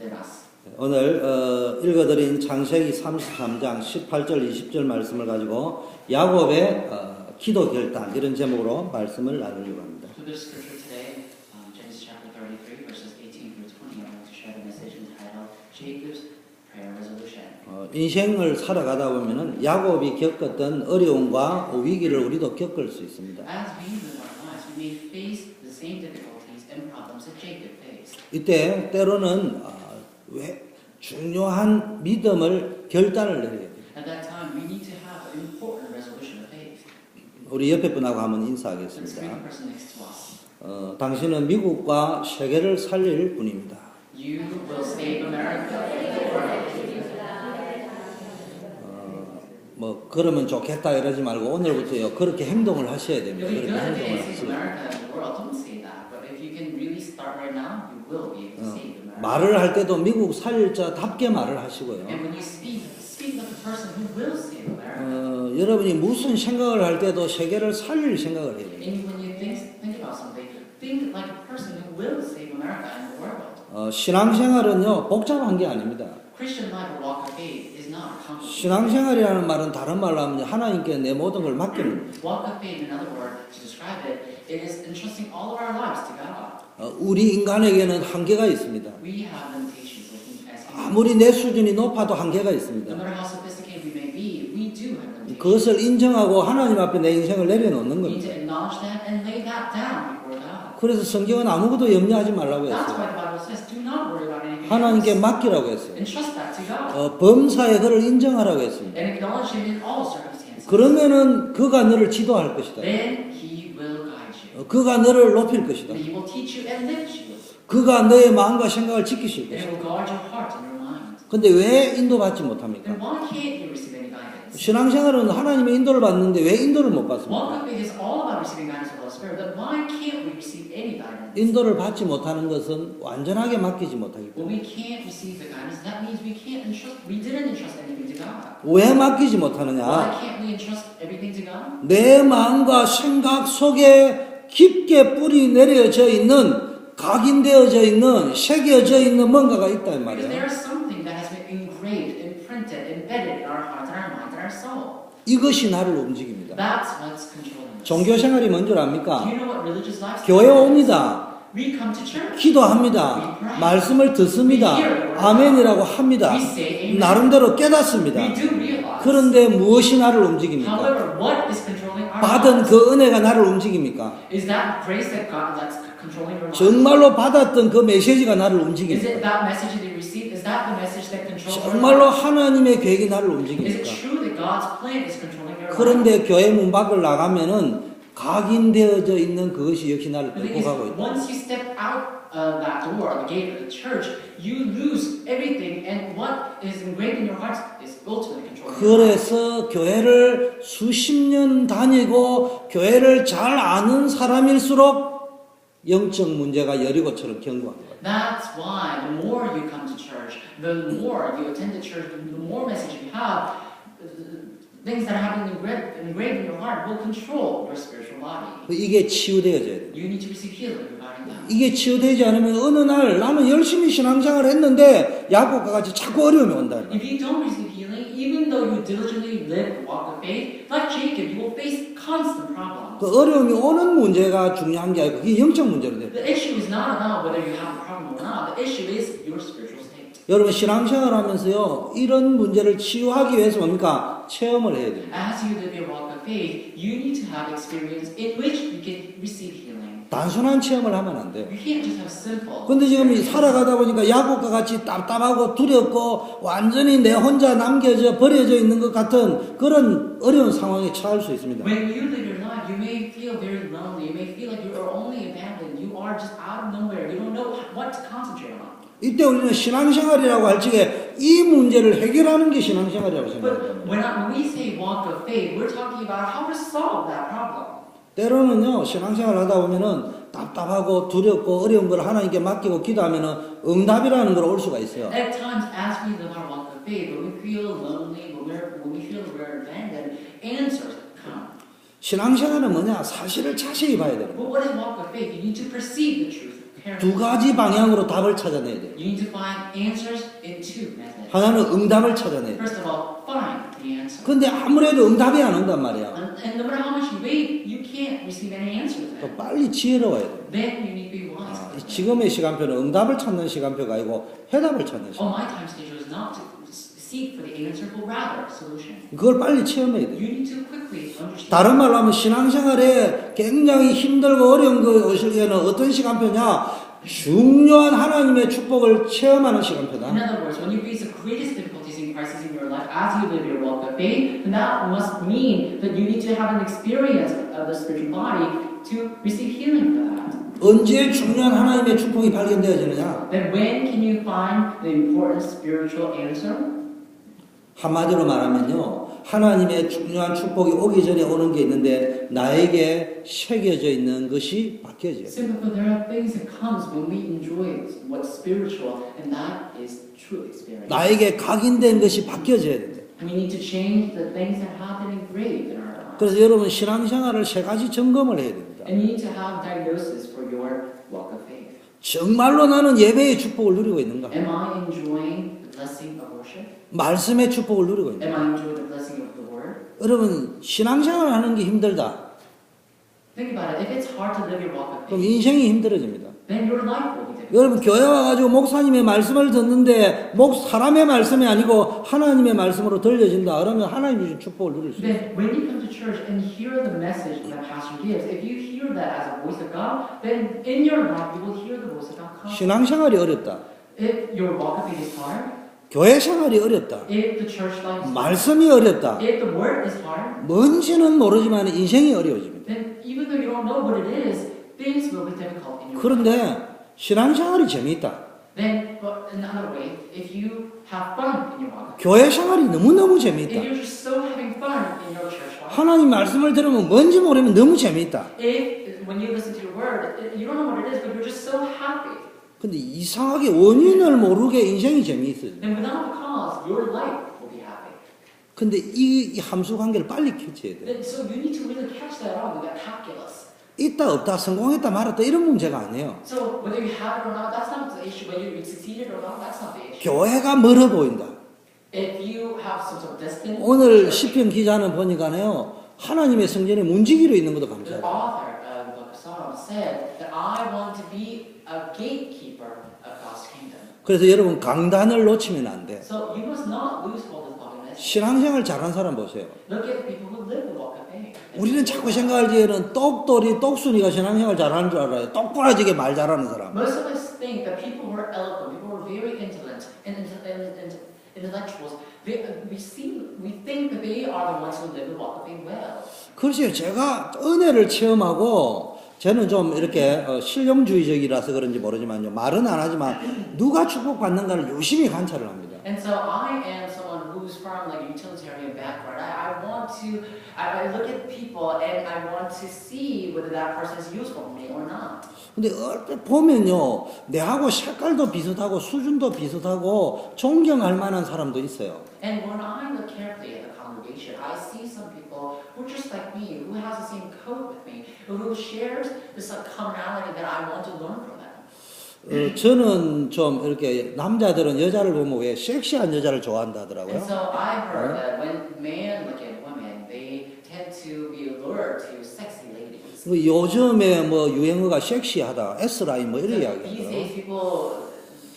within us. 오늘 읽어드린 창세기 33장 18절 20절 말씀을 가지고 야곱의 기도 결단 이런 제목으로 말씀을 나누려고 합니다. So this scripture today, Genesis chapter 33, verses 18 through 20, I want to share the message entitled Jacob's Prayer Resolution. 인생을 살아가다 보면은 야곱이 겪었던 어려움과 위기를 우리도 겪을 수 있습니다. As we live our lives, we may face the same difficulties and problems that Jacob faced. 이때 때로는 왜 중요한 믿음을 결단을 내려야 돼요. At that time, we need to have an important resolution of faith. 우리 옆에 분하고 한번 Let's 인사하겠습니다. greet the person next to us. 당신은 미국과 세계를 살릴 분입니다. You will save America. 뭐 그러면 좋겠다 이러지 말고 오늘부터요 그렇게 행동을 하셔야 됩니다. It'll be 그렇게 good 행동을 to save 하세요. America and the world. Don't say that. But if you can really start right now, you will be able to save America. 말을 할 때도 미국 살릴 자답게 말을 하시고요. And when you speak like the person who will save America. 여러분이 무슨 생각을 할 때도 세계를 살릴 생각을 해야 돼요. And when you think about something, think like a person who will save America and the world. 신앙생활은요 복잡한 게 아닙니다. Christian life or walk of faith is not complicated. 신앙생활이라는 말은 다른 말로 하면 하나님께 내 모든 걸 맡기는 거예요. Walk of faith, in another word, to describe it, it is entrusting all of our lives to God. 우리 인간에게는 한계가 있습니다. We have limitations as humans. 아무리 내 수준이 높아도 한계가 No 있습니다. matter how sophisticated we may be, we do have limitations. 그것을 인정하고 하나님 앞에 내 인생을 내려놓는 We need to 겁니다. acknowledge that and lay that down before God. 그래서 성경은 아무것도 염려하지 말라고 That's 했어요. why the Bible says, do not worry about anything 하나님께 else. 맡기라고 했어요. Entrust that to God. 범사에 그를 인정하라고 했습니다. And acknowledge Him in all circumstances. 그러면은 그가 너를 지도할 것이다. Then He will guide you. 그가 너를 높일 것이다. And He will teach you and lift you. 그가 너의 마음과 생각을 지키실 And He 것이다. will guard your heart and your mind. 근데 왜 인도받지 못합니까? Then why can't you receive any guidance? 신앙생활은 하나님의 인도를 받는데 왜 인도를 못 Walk 받습니까? of faith is all about receiving guidance of the Holy Spirit. Then why can't we receive any guidance? 인도를 받지 못하는 것은 완전하게 맡기지 못하기 When 때문에. we can't receive the guidance, that means we didn't entrust anything to God. 왜 맡기지 Why 못하느냐? can't we entrust everything to God? 내 마음과 생각 속에 깊게 뿌리 내려져 있는 각인되어져 있는 새겨져 있는 뭔가가 있다 이 Because 말이야. there is something that has been engraved, imprinted, embedded in our hearts, in our minds, in our soul. 이것이 나를 움직입니다. That's what's controlling us. 종교 생활이 뭔 줄 Do 압니까? you know what religious life is? 교회 옵니다. We come to church. 기도합니다. 말씀을 듣습니다. 아멘이라고 합니다. We say amen. 나름대로 깨닫습니다. We do realize. 그런데 무엇이 나를 움직입니까? However, what is controlling our 받은 lives? 그 은혜가 나를 움직입니까? Is that grace that God that's controlling your lives? 정말로 받았던 그 메시지가 나를 Is it 움직입니까? that message that you received? Is that the message that controls your 정말로 lives? 하나님의 계획이 나를 Is it 움직입니까? true that God's plan is controlling your life? 그런데 교회 문 밖을 나가면은 각인되어져 있는 그것이 역시 나를 The 끌고 thing is, 가고 있다. once you step out of that door, the gate of the church, you lose everything, and what is engraved in your heart is ultimately controlling your life. 그래서 교회를 수십 년 다니고 교회를 잘 아는 사람일수록 영적 문제가 여리고처럼 견고한 거예요. That's why the more you come to church, the more you attend the church, the more message you have, things that have been engraved in your heart will control your spiritual body. 이게 치유되어져야 돼요. You need to receive healing regarding that. 이게 치유되지 않으면 어느 날 나는 열심히 신앙생활을 했는데 야곱과 같이 자꾸 어려움이 온다. If you don't receive healing, even though you diligently live the walk of faith, like Jacob, you will face constant problems. 그 어려움이 오는 문제가 중요한 게 아니고 그게 영적 문제로 돼요. The issue is not about whether you have a problem or not. The issue is your spiritual state. 여러분 신앙생활 하면서요 이런 문제를 치유하기 위해서 뭡니까? 체험을 해야 돼요. As you live your walk of faith, you need to have experience in which you can receive healing. 단순한 체험을 하면 안 돼요. You can't just have simple. 근데 지금 살아가다 보니까 야곱과 같이 답답하고 두렵고 완전히 내 혼자 남겨져 버려져 있는 것 같은 그런 어려운 상황에 처할 수 있습니다. When you live your life, you may feel very lonely. You may feel like you are only abandoned. You are just out of nowhere. You don't know what to concentrate on. 이때 우리는 신앙생활이라고 할 적에 이 문제를 해결하는 게 신앙생활이라고 생각합니다. But when we say walk of faith, we're talking about how to solve that problem. 때로는요 신앙생활 하다 보면은 답답하고 두렵고 어려운 걸 하나님께 맡기고 기도하면은 응답이라는 걸 올 수가 있어요. At times, as we live our walk of faith, when we feel lonely, when we feel we're abandoned, answers come. 신앙생활은 뭐냐? 사실을 자세히 봐야 돼요. But what is walk of faith? You need to perceive the truth 두 가지 방향으로 답을 찾아내야 돼요. You need to find answers in two methods. 하나는 응답을 찾아내야 돼요. First of all, find the answer. 근데 아무래도 응답이 안 온단 말이야. And no matter how much you wait, you can't receive any answer to 또 that. 빨리 지혜로워야 돼요. Then you need to be wise. 지금의 시간표는 응답을 찾는 시간표가 아니고 해답을 찾는 Oh, 시간. my time schedule is not to seek for the answer, but rather solution. 그걸 빨리 체험해야 돼요. You need to quickly understand. 다른 말로 하면 신앙생활에 굉장히 힘들고 어려운 거 오실 때는 어떤 시간표냐? 중요한 하나님의 축복을 체험하는 시간표다. In other words, when you face the greatest difficulties and crises in your life as you live your walk of faith, then that must mean that you need to have an experience of the spiritual body to receive healing for that. 언제 중요한 하나님의 축복이 발견되어지느냐? Then when can you find the important spiritual answer? 한마디로 말하면요. 하나님의 중요한 축복이 오기 전에 오는 게 있는데 나에게 새겨져 있는 것이 바뀌어져요. Simply put, there are things that comes when we enjoy what's spiritual, and that is true experience. 나에게 각인된 것이 바뀌어져야 된다. We need to change the things that have been engraved in our lives. 그래서 여러분 신앙생활을 세 가지 점검을 해야 됩니다. And you need to have diagnosis for your walk of faith. 정말로 나는 예배의 축복을 누리고 있는가? Am I enjoying the blessing of worship? 말씀의 축복을 누리고 있는가? Am I enjoying the blessing of the word? 여러분 신앙생활 하는 게 힘들다. Think about it. If it's hard to live your walk of 그럼 faith, 인생이 힘들어집니다. then your life will be difficult. 여러분 교회 와가지고 목사님의 말씀을 듣는데 사람의 말씀이 아니고 하나님의 말씀으로 들려진다. 그러면 하나님의 주신 축복을 누릴 수 있어요. Then when you come to church and hear the message that pastor gives, if you hear that as a voice of God, then in your life you will hear the voice of God come. 신앙생활이 어렵다. If your walk of faith is hard, 교회 생활이 어렵다. if the church life is hard, 말씀이 어렵다. if the word is hard, 뭔지는 모르지만 인생이 어려워집니다. then even though you don't know what it is, things will be difficult in your life. 그런데 신앙생활이 재미있다. Then, but in another way, if you have fun in your walk of faith, 교회 생활이 너무너무 if 재미있다. you're just so having fun in your church life, 하나님 말씀을 들으면 뭔지 모르면 너무 재미있다. if when you listen to your word, you don't know what it is, but you're just so happy, 근데 이상하게 원인을 모르게 인생이 재미있어요. then without a cause, your life will be happy. 근데 이 함수 관계를 빨리 캐치해야 돼. Then, so you need to really catch that on, that calculus. 있다 없다 성공했다 말았다 이런 문제가 아니에요. So whether you have it or not, that's not the issue. Whether you succeeded or not, that's not the issue. 교회가 멀어 보인다. If you have some sort of distance, 오늘 시편 기자는 보니까요 하나님의 성전에 문지기로 있는 것도 the 감사해요. author of the book of Psalms said that I want to be a gatekeeper of God's kingdom. 그래서 여러분 강단을 놓치면 안 돼. So you must not lose hold of the message. 신앙생활 잘하는 사람 보세요. Look at the people who live the walk of faith. 우리는 자꾸 생각하기에는 똑돌이 똑순이가 신앙생활 잘하는 줄 알아요. 똑부러지게 말 잘하는 사람. Most of us think that people who are eloquent, people who are very intelligent and intellectuals, we think that they are the ones who live the walk of faith well. 글쎄요, 제가 은혜를 체험하고 저는 좀 이렇게 실용주의적이라서 그런지 모르지만요. 말은 안 하지만 누가 축복받는가를 유심히 관찰을 합니다. And so I am someone who's from like a utilitarian background. I look at people and I want to see whether that person is useful for me or not. 근데 얼핏 보면요, 내하고 색깔도 비슷하고 수준도 비슷하고 존경할 만한 사람도 있어요. And when I look carefully at the congregation, I see some people who are just like me, who has the same code with me, who shares this commonality that I want to learn from them. 저는 좀 이렇게 남자들은 여자를 보면 왜 섹시한 여자를 좋아한다 하더라고요. And so I heard that when men look at women, they tend to be allured to sexy ladies. 요즘에 뭐 유행어가 섹시하다, S라인 뭐 이런 이야기 These days,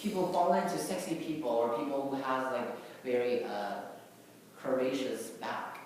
people fall into sexy people or people who has like very curvaceous back.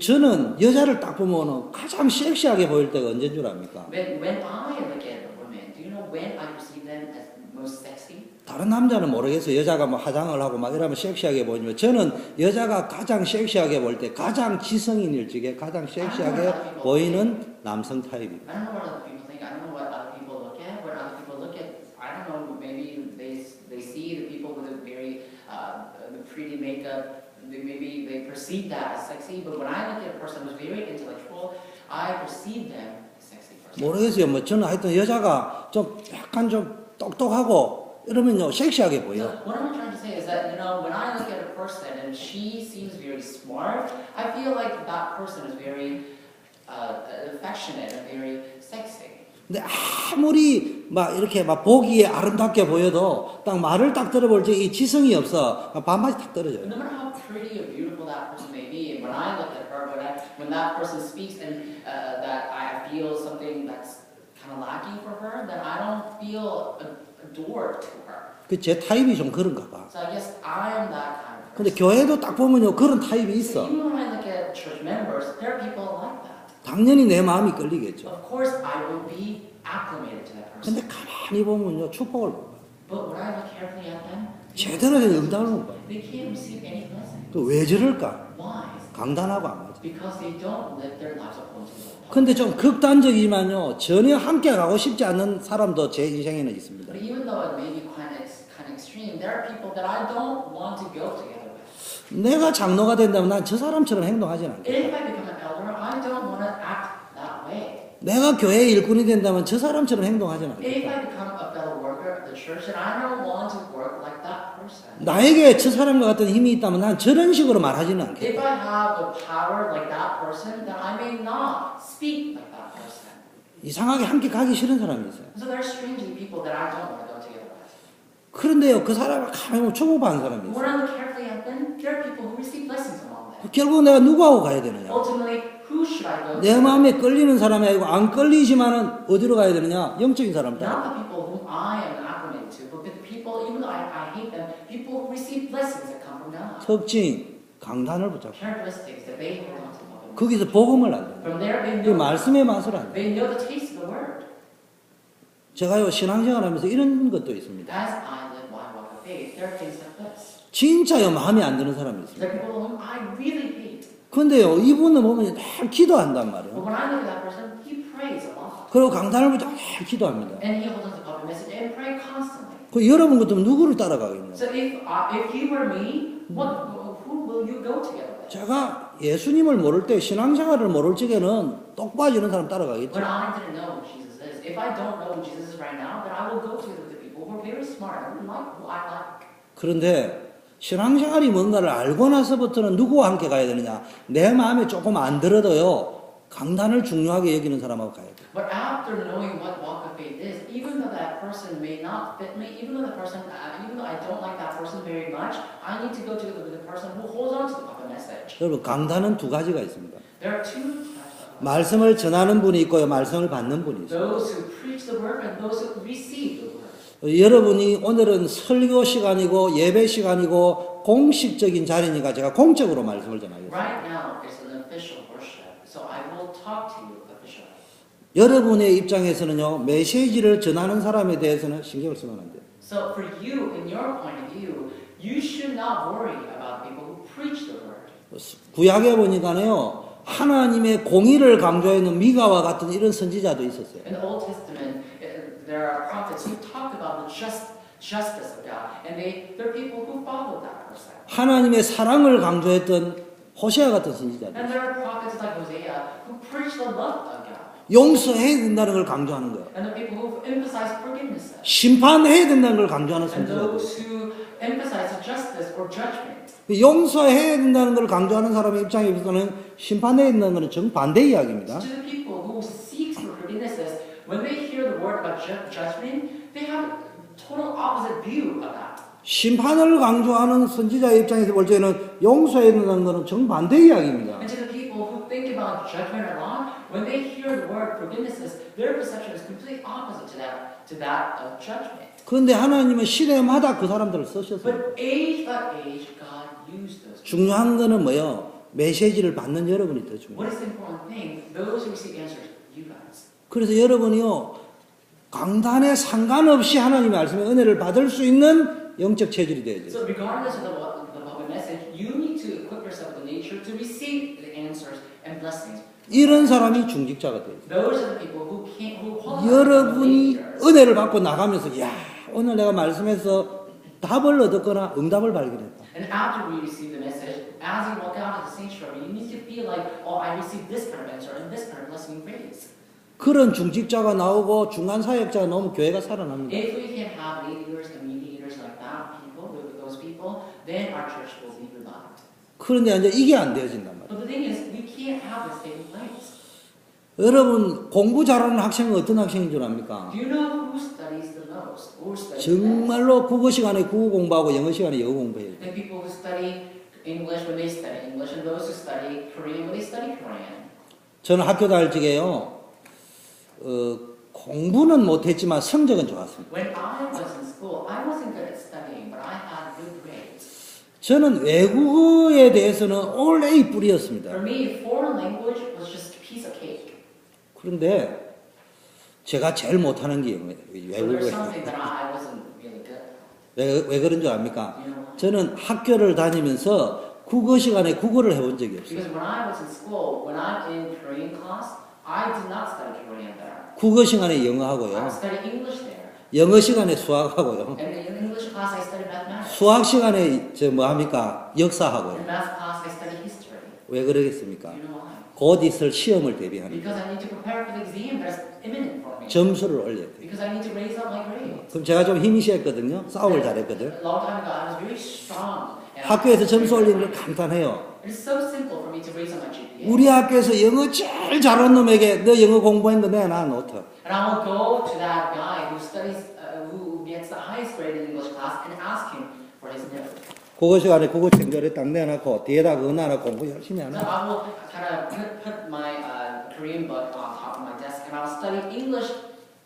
저는 여자를 딱 보면 가장 섹시하게 보일 때가 언제인 줄 압니까? When I look at a woman, do you know when I perceive them as most sexy? 다른 남자는 모르겠어요. 여자가 뭐 화장을 하고 막 이러면 섹시하게 보이지만 저는 여자가 가장 섹시하게 볼 때 가장 지성인 일찍에 가장 섹시하게 보이는 남성 타입입니다. I don't know what other people think. I don't know what other people look at. What other people look at, I don't know. Maybe they see the people with a very pretty makeup. Maybe they perceive that as sexy. But when I look at a person who's very intellectual, I perceive them as sexy person. 모르겠어요. 뭐 저는 하여튼 여자가 좀 약간 좀 똑똑하고 이러면요 섹시하게 보여. So what I'm trying to say is that when I look at a person and she seems very smart, I feel like that person is very affectionate and very sexy. 근데 아무리 막 이렇게 막 보기에 아름답게 보여도 딱 말을 딱 들어볼 때 이 지성이 없어. 반바지 탁 떨어져요. No matter how pretty or beautiful that person may be, when I look at her, when that person speaks and that I feel something that's kind of lacking for her, then I don't feel adored to her. 그 제 타입이 좀 그런가 봐. So I guess I am that kind of 근데 person. 교회도 딱 보면요 그런 타입이 So 있어. even when I look at church members, there are people like that. 당연히 내 마음이 끌리겠죠. Of course, I will be acclimated to that person. 근데 가만히 보면요 축복을 못 봐요. But when I look carefully at them, 제대로 된 응답을 못 봐요. they can't receive any blessing. 또 왜 저럴까? Why? 강단하고 안 맞아. Because they don't live their lives according to the law. 근데 좀 극단적이지만요 전혀 함께 가고 싶지 않는 사람도 제 인생에는 있습니다. But even though it may be kind of extreme, there are people that I don't want to go together with. 내가 장로가 된다면 난 저 사람처럼 행동하지는 않겠다. If I become an elder, I don't want to act that way. 내가 교회 일꾼이 된다면 저 사람처럼 행동하지는 If 않겠다. I become a fellow worker of the church, then I don't want to work like that person. 나에게 저 사람과 같은 힘이 있다면 난 저런 식으로 말하지는 If 않겠다. I have the power like that person, then I may not speak like that person. 이상하게 함께 가기 싫은 사람이 있어요. So there are strangely people that I don't want to go together with. 그런데요 그 사람을 가만히 보면 초보한 사람이 When 있어요. I look carefully at them, there are people who receive blessings along there. 결국 내가 누구하고 가야 되느냐? Ultimately, who should I go 내 to? 마음에 끌리는 사람이 아니고 안 끌리지만은 어디로 가야 되느냐? 영적인 사람 Not 따라. the people whom I am acclimated to, but the people, even though I hate them, people who receive blessings that come from God. 특징 강단을 붙잡고 Characteristics that they hold on to love. 거기서 복음을 안 된다. From there, they 그 know, 말씀의 맛을 안 돼. they know the taste of the word. 제가요 신앙생활하면서 이런 것도 있습니다. As I live my walk of faith, there are things like this. 진짜요 마음에 안 드는 사람이 있습니다. There are people whom I really hate. 근데요 이분을 보면 늘 기도한단 But 말이에요. when I look at that person, he prays a lot. 그리고 강단을 붙잡고 늘 기도합니다. And he holds on to the public message and pray constantly. 그 여러분 같으면 누구를 따라가겠냐? So if you were me, who will you go together with? 제가 예수님을 모를 때 신앙생활을 모를 적에는 똑 빠지는 사람 따라가겠죠. When I didn't know who Jesus is, if I don't know who Jesus is right now, then I will go together with the people who are very smart and who I like. 그런데 신앙생활이 뭔가를 알고 나서부터는 누구와 함께 가야 되느냐? 내 마음에 조금 안 들어도요. 강단을 중요하게 여기는 사람하고 가야 돼. But after knowing what walk of faith is, even though that person may not fit me, even though I don't like that person very much, I need to go together with the person who holds on to the public message. 여러분 강단은 두 가지가 있습니다. There are two types of 말씀을 전하는 분이 있고요. 말씀을 받는 분이 있어요. those who preach the word and those who receive the word. 여러분이 오늘은 설교 시간이고 예배 시간이고 공식적인 자리니까 제가 공적으로 말씀을 전하겠습니다. Right now, it's an official worship, so I will talk to you officially. 여러분의 입장에서는요. 메시지를 전하는 사람에 대해서는 신경을 쓰면 안 돼요. So for you, in your point of view, you should not worry about people who preach the word. 구약에 보니까요. 하나님의 공의를 강조하는 미가와 같은 이런 선지자도 있었어요. In the Old Testament, there are prophets who talk about the justice of God, and there are people who follow that person. 하나님의 사랑을 강조했던 호세아 같은 선지자도 And there are prophets like Hosea who preach the love of God, 용서해야 된다는 걸 강조하는 거예요. and the people who emphasize forgiveness, 심판해야 된다는 걸 강조하는 and 선지자도 those who emphasize justice or judgment. 용서해야 된다는 걸 강조하는 사람의 입장에서는 심판해야 된다는 것은 정반대 이야기입니다. To the people who seek for forgiveness, when they hear the word about judgment, they have a total opposite view of that. 심판을 강조하는 선지자의 입장에서 볼 때는 용서해야 된다는 것은 정반대 이야기입니다. And to the people who think about judgment a lot, when they hear the word forgiveness, their perception is completely opposite to that of judgment. 그런데 하나님은 시대마다 그 사람들을 쓰셨어요. But age by age, God used those people. 중요한 거는 뭐요? 메시지를 받는 여러분이 더 중요해요. What is the important thing? Those who receive answers, you guys. 그래서 여러분이요. 강단에 상관없이 하나님의 말씀의 은혜를 받을 수 있는 영적 체질이 돼야 돼요. So regardless of the public message, you need to equip yourself with the nature to receive the answers and blessings. 이런 사람이 중직자가 돼요. Those are the people who qualify. 여러분이 은혜를 받고 나가면서 야 오늘 내가 말씀에서 답을 얻었거나 응답을 발견했다. And after we receive the message, as you walk out of the sanctuary, you need to feel like, oh, I received this kind of answer and this kind of blessing and praise. 그런 중직자가 나오고 중간 사역자가 나오면 교회가 살아납니다. If we can have leaders, community leaders like that, those people, then our church will be revived. 그런데 이제 이게 안 되어진단 말이에요. But the thing is, we can't have this taking place. 여러분 공부 잘하는 학생은 어떤 학생인 줄 압니까? Do you know who studies the most? Who studies the best? 정말로 국어 시간에 국어 공부하고 영어 시간에 영어 공부해요. The people who study English when they study English, and those who study Korean when they study Korean. 저는 학교 다닐 적에요. 공부는 못했지만 성적은 좋았습니다. When I was in school, I wasn't good at studying, but I had good grades. 저는 외국어에 대해서는 all A 뿌리였습니다. For me, foreign language was just a piece of cake. 그런데 제가 제일 못하는 게 영어예요. So there's 외국어예요. something that I wasn't really good. 왜 그런 줄 압니까? You know why? 저는 학교를 다니면서 국어 시간에 국어를 해본 적이 없어요. Because when I was in school, when I'm in Korean class, I did not study Korean there. 국어 시간에 영어 I 하고요. studied English there. 영어 시간에 수학하고요. And in English class, I studied mathematics. 수학 시간에 뭐 합니까? In 역사하고요. math class, I studied history. 왜 그러겠습니까? You know why? 곧 있을 시험을 대비하는 Because I need to prepare for the exam that's imminent for me. 점수를 올려야 돼요. Because I need to raise up my grades. 그럼 제가 좀 힘이 세었거든요. 싸움을 잘했거든. A long time ago, I was very strong. and I 학교에서 was 점수 very 올리는 건 good. 간단해요. It's so simple for me to raise up my GPA. 우리 학교에서 영어 제일 잘하는 놈에게 너 영어 공부한 거 내놔 노트. And I will go to that guy who studies, who gets the highest grade in English class and ask him for his note. 국어 시간에 국어 책자를 딱 내놓고 뒤에다 그거 놔라 공부 열심히 So 하나. I will kind of put my Korean book on top of my desk and I will study English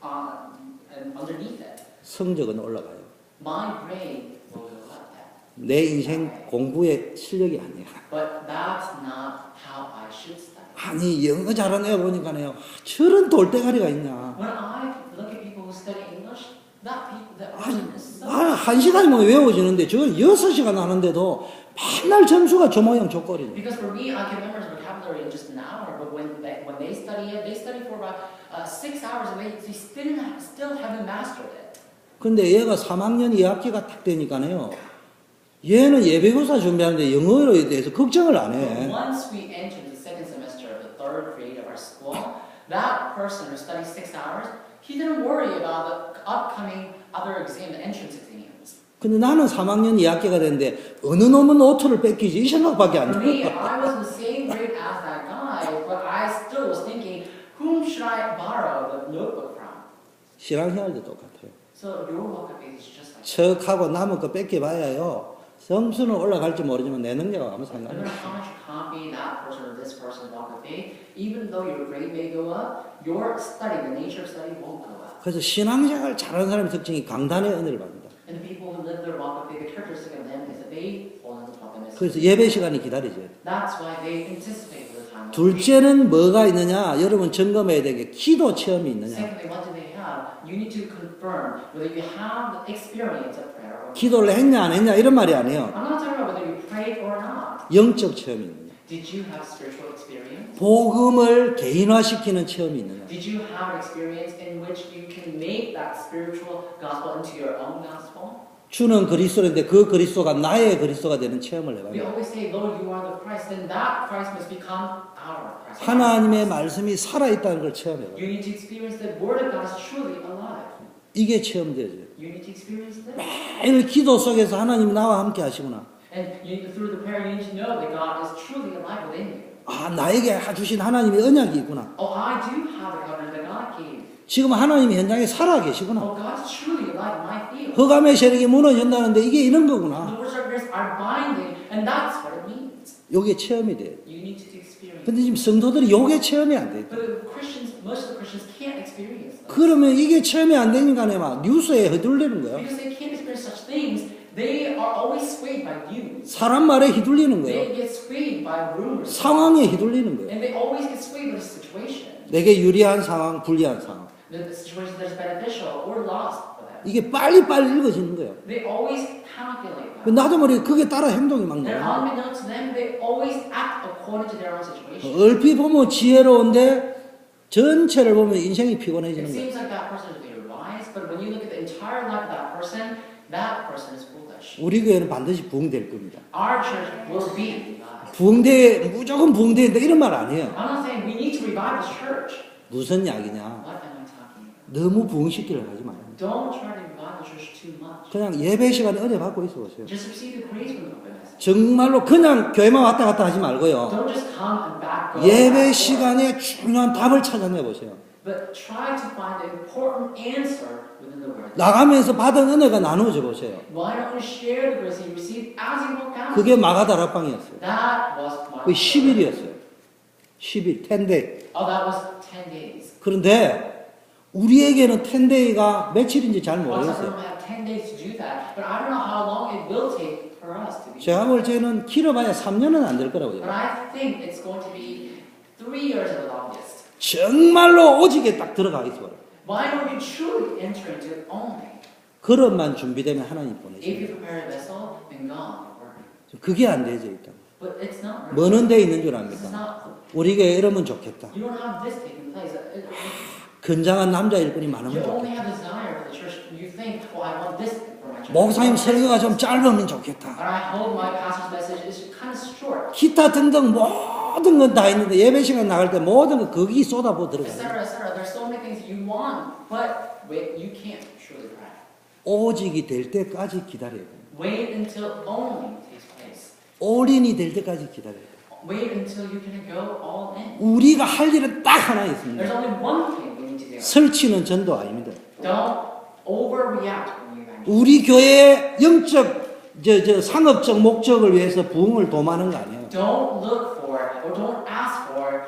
and underneath it. 성적은 올라가요. My grade will go up there. 내 인생 공부의 실력이 아니야. But that's not how I should study. 아니 영어 잘하는 애 보니까요. 저런 돌대가리가 있냐. When I look at people who study English, the argument is so. 한 시간이면 외워지는데 저 6시간 하는데도 맨날 점수가 저 모양 저 꼴이네. Because for me, I can memorize vocabulary in just an hour, but when they study it, they study for about 6 hours and they still haven't mastered it. 근데 얘가 3학년 2학기가 딱 되니까요. 얘는 예비고사 준비하는데 영어에 대해서 걱정을 안 But 해. once we enter the second semester of the third grade of our school, that person who studies 6 hours, he didn't worry about the upcoming other exam, the entrance exams. 근데 나는 3학년 2학기가 됐는데 어느 놈은 노트를 뺏기지 이 생각밖에 안 For me, 들어. I was in the same grade as that guy, but I still was thinking, whom should I borrow the notebook from? 신앙생활도 똑같아요. So your walk of faith is just like 척하고 남은 거 뺏겨봐야요. 점수는 올라갈지 모르지만 내 능력하고 아무 no 상관이 matter 없어요. how much you copy that person or this person's walk of faith, even though your grade may go up, your study, the nature of study won't go up. 그래서 신앙생활 잘하는 사람의 특징이 강단의 은혜를 받는다. And the people who live their walk of faith, the characteristic of them is that they fall into promise. 그래서 예배 시간이 기다리죠. That's why they anticipate for the time. of 둘째는 뭐가 있느냐? 여러분 점검해야 되게 기도 체험이 faith. 있느냐? Secondly, what do they have? You need to confirm whether you have the experience of prayer or not. 기도를 했냐 안 했냐 이런 말이 아니에요. I'm not talking about whether you prayed or not. 영적 체험이 있느냐? Did you have spiritual experience? 복음을 개인화시키는 체험이 있느냐? Did you have an experience in which you can make that spiritual gospel into your own gospel? 주는 그리스도인데 그 그리스도가 나의 그리스도가 되는 체험을 We 해봐요. always say, Lord, you are the Christ, then that Christ must become our Christ. 하나님의 말씀이 살아있다는 걸 체험해봐요. You need to experience that Word of God is truly alive. 이게 체험되죠. You need to experience that. 매일 기도 속에서 하나님이 나와 함께 하시구나. And through the prayer, you need to know that God is truly alive within you. 아, 나에게 주신 하나님의 언약이 있구나. Oh, I do have the covenant that God gave. 지금 하나님이 현장에 살아 계시구나. Oh, God is truly alive in my field. 흑암의 세력이 무너진다는데 이게 이런 거구나. The words of grace are binding, and that's what it means. 요게 체험이 돼. You need to experience. 근데 지금 성도들이 요게 체험이 안 돼. But Christians, most of the Christians can't experience them. 그러면 이게 체험이 안 되니까 막 뉴스에 휘둘리는 거야. Because they can't experience such things, they are always swayed by news. 사람 말에 휘둘리는 거야. They get swayed by rumors. 상황에 휘둘리는 거야. And they always get swayed by the situation. 내게 유리한 상황, 불리한 상황. The situation that is beneficial or lost for them. 이게 빨리빨리 읽어지는 거야. They always calculate that. 나도 모르게 그게 따라 행동이 막 And 나와. unbeknownst to them, they always act according to their own situation. 얼핏 보면 지혜로운데 전체를 보면 인생이 It 피곤해지는 거야. seems like that person is very wise, but when you look at the entire life of that person is foolish. 우리 교회는 반드시 부흥될 겁니다. Our church will be revived. 부흥대 무조건 부흥대인데 이런 말 아니에요. I'm not saying we need to revive this church. 무슨 약이냐? What am I talking about? 너무 부흥시키려 하지 마요. Don't try to revive the church too much. 그냥 예배 시간에 은혜 받고 있어 보세요. Just receive the grace from the witness. 정말로 그냥 교회만 왔다 갔다 하지 말고요. Don't just come and back. Go 예배 back and forth. 시간에 중요한 답을 찾아내 보세요. But try to find the important answer within the word. 나가면서 받은 은혜가 나누어져 보세요. Why don't you share the grace you received as you walk out? 그게 마가다락방이었어요. That was my. 그 10일이었어요. 10일, 10day. Oh, that was 10 days. 그런데 우리에게는 10day가 며칠인지 잘 Well, some 모르겠어요. people have 10 days to do that, but I don't know how long it will take for us to be. 제가 볼 때는 길어봐야 3년은 안 될 거라고 But 해요. I think it's going to be 3 years at the longest. 정말로 오직에 딱 들어가 있어요. Why don't you truly enter into it only? 그릇만 준비되면 하나님 If 보내죠. you prepare a vessel, then God will work. 그게 안 되죠 일단. But it's not. 뭐는 데 있는 줄 This is 압니까? not. 우리 교회 이러면 좋겠다. You don't have this taking place. 건장한 남자 일꾼이 많으면 You only 좋겠다. have desire for the church. You think, well, I want this for my church. 목사님 설교가 좀 짧으면 좋겠다. But I hope my pastor's message is kind of short, 기타 등등 모든 건 다 있는데 예배 시간 나갈 때 모든 거 거기 쏟아부어 들어가요. etc., etc. There's so many things you want, but wait, you can't truly pray. 오직이 될 때까지 기다려야 돼요. Wait until only takes place. 올인이 될 때까지 기다려야 돼요. Wait until you can go all in. 우리가 할 일은 딱 하나 있습니다. There's only one thing we need to do. 설치는 전도 아닙니다. Don't overreact when you evangelize. 우리 교회의 영적 상업적 목적을 위해서 부흥을 도모하는 거 아니에요. Don't look for or don't ask for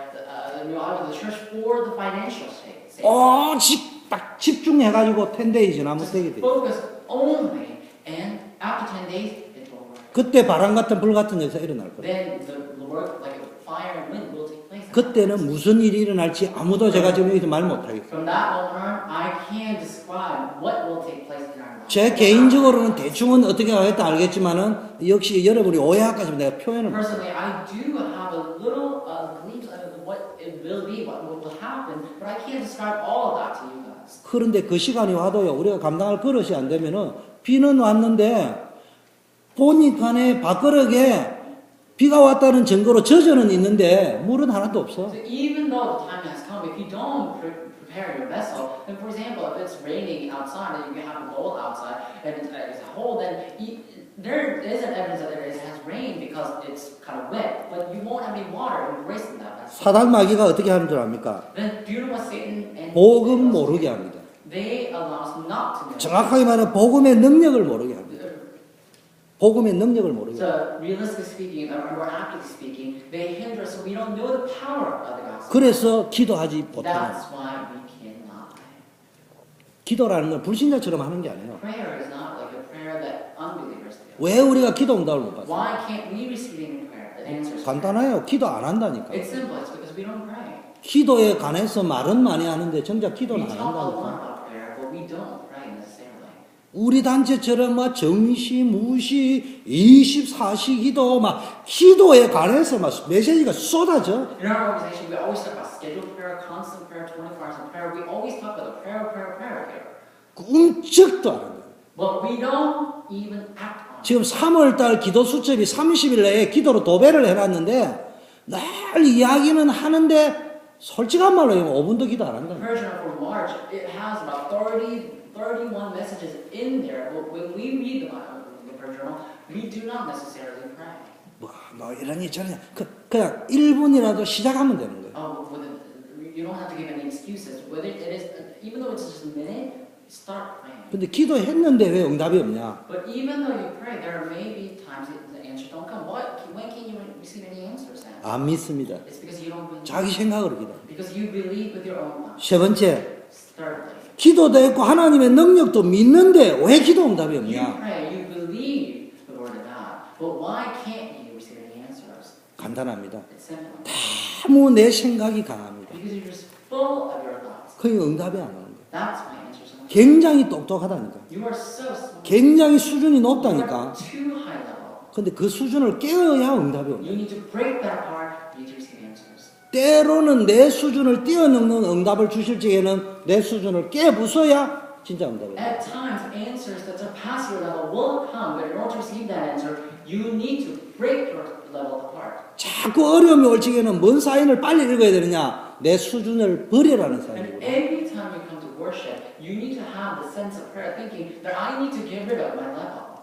out of the church for the financial sake. 오직 딱 집중해가지고 10days 지나면 되게 돼요. Focus only, and after 10 days, it will work. 그때 바람 같은 불 같은 역사 일어날 거예요. Then the work like a fire and wind will take place. 그때는 무슨 일이 일어날지 아무도 제가 지금 여기서 말 못하겠어요. From that moment on, I can't describe what will take place in our lives. 제 개인적으로는 대충은 어떻게 하겠다 알겠지만은 역시 여러분이 오해할까지만 내가 표현을 못해요. Personally, I do have a little glimpse of what it will be, what will happen, but I can't describe all of that to you guys. 그런데 그 시간이 와도요, 우리가 감당할 그릇이 안 되면은 비는 왔는데 보니까네 밥그릇에 비가 왔다는 증거로 젖어는 있는데 물은 하나도 없어. So even though the time has come, if you don't prepare your vessel, then for example, if it's raining outside and you have a bowl outside and it's a hole, then there is an evidence that it has rained because it's kind of wet, but you won't have any water embracing that vessel. 사단마귀가 어떻게 하는 줄 압니까? Then do you know what Satan and 복음 모르게 합니다. they allow us not to know. 정확하게 말하면 복음의 능력을 모르게 합니다. 복음의 능력을 모르게 합니다. So realistically speaking, or more accurately speaking, they hinder us so we don't know the power of the gospel. 그래서 기도하지 못하는 거예요. That's why we cannot pray. 기도라는 건 불신자처럼 하는 게 아니에요. Prayer is not like a prayer that unbelievers do. 왜 우리가 기도 응답을 못 받아요? Why can't we receive any prayer that answers? 간단해요. 기도 안 한다니까. It's simple. It's because we don't pray. 기도에 관해서 말은 많이 하는데 정작 We 기도는 안 talk a lot 한다니까. about prayer, but we don't pray necessarily. 우리 단체처럼 막 정시, 무시, 24시 기도, 막 기도에 관해서 막 메시지가 쏟아져. In our organization, we always talk about scheduled prayer, constant prayer, 24 hours of prayer. We always talk about the prayer here. 꿈쩍도 안 한다. But we don't even act on it. 지금 3월달 기도 수첩이 30일 내에 기도로 도배를 해놨는데 늘 이야기는 하는데 솔직한 말로 5분도 기도 안 한다. Persian for March, it has about 31 messages in there. But when we read the Bible, the Prayer Journal, we do not necessarily pray. 뭐 이러니 저러니 그냥 1분이라도 시작하면 되는 거예요. You don't have to give any excuses. Whether it is, even though it's just a minute, start praying. 근데 기도했는데 왜 응답이 없냐? But even though you pray, there may be times that the answers don't come. When can you receive any answers then? 안 믿습니다. It's because you don't believe. 자기 생각으로 기도. Because you believe with your own mind. 세 번째, Thirdly, 기도도 했고 하나님의 능력도 믿는데 왜 기도 응답이 you 없냐? pray, you believe the word of God, but why can't you receive any answers? 간단합니다. It's simple. 너무 내 생각이 강합니다. Because you're just full of your thoughts. 그게 응답이 안 오는 거예요. That's why answers are not. 굉장히 똑똑하다니까. You are so smart. 굉장히 수준이 You are 높다니까. too high level. 근데 그 수준을 깨어야 응답이 You 온다. need to break that apart. You need to receive answers. 때로는 내 수준을 뛰어넘는 응답을 주실 적에는 내 수준을 깨부숴야 진짜 응답이 온다. At times, answers that surpass your level will come, but in order to receive that answer, you need to break your level apart. 자꾸 어려움이 올 적에는 뭔 사인을 빨리 읽어야 되느냐? 내 수준을 버리라는 And 사인이고. every time you come to worship, you need to have the sense of prayer, thinking that I need to get rid of my level.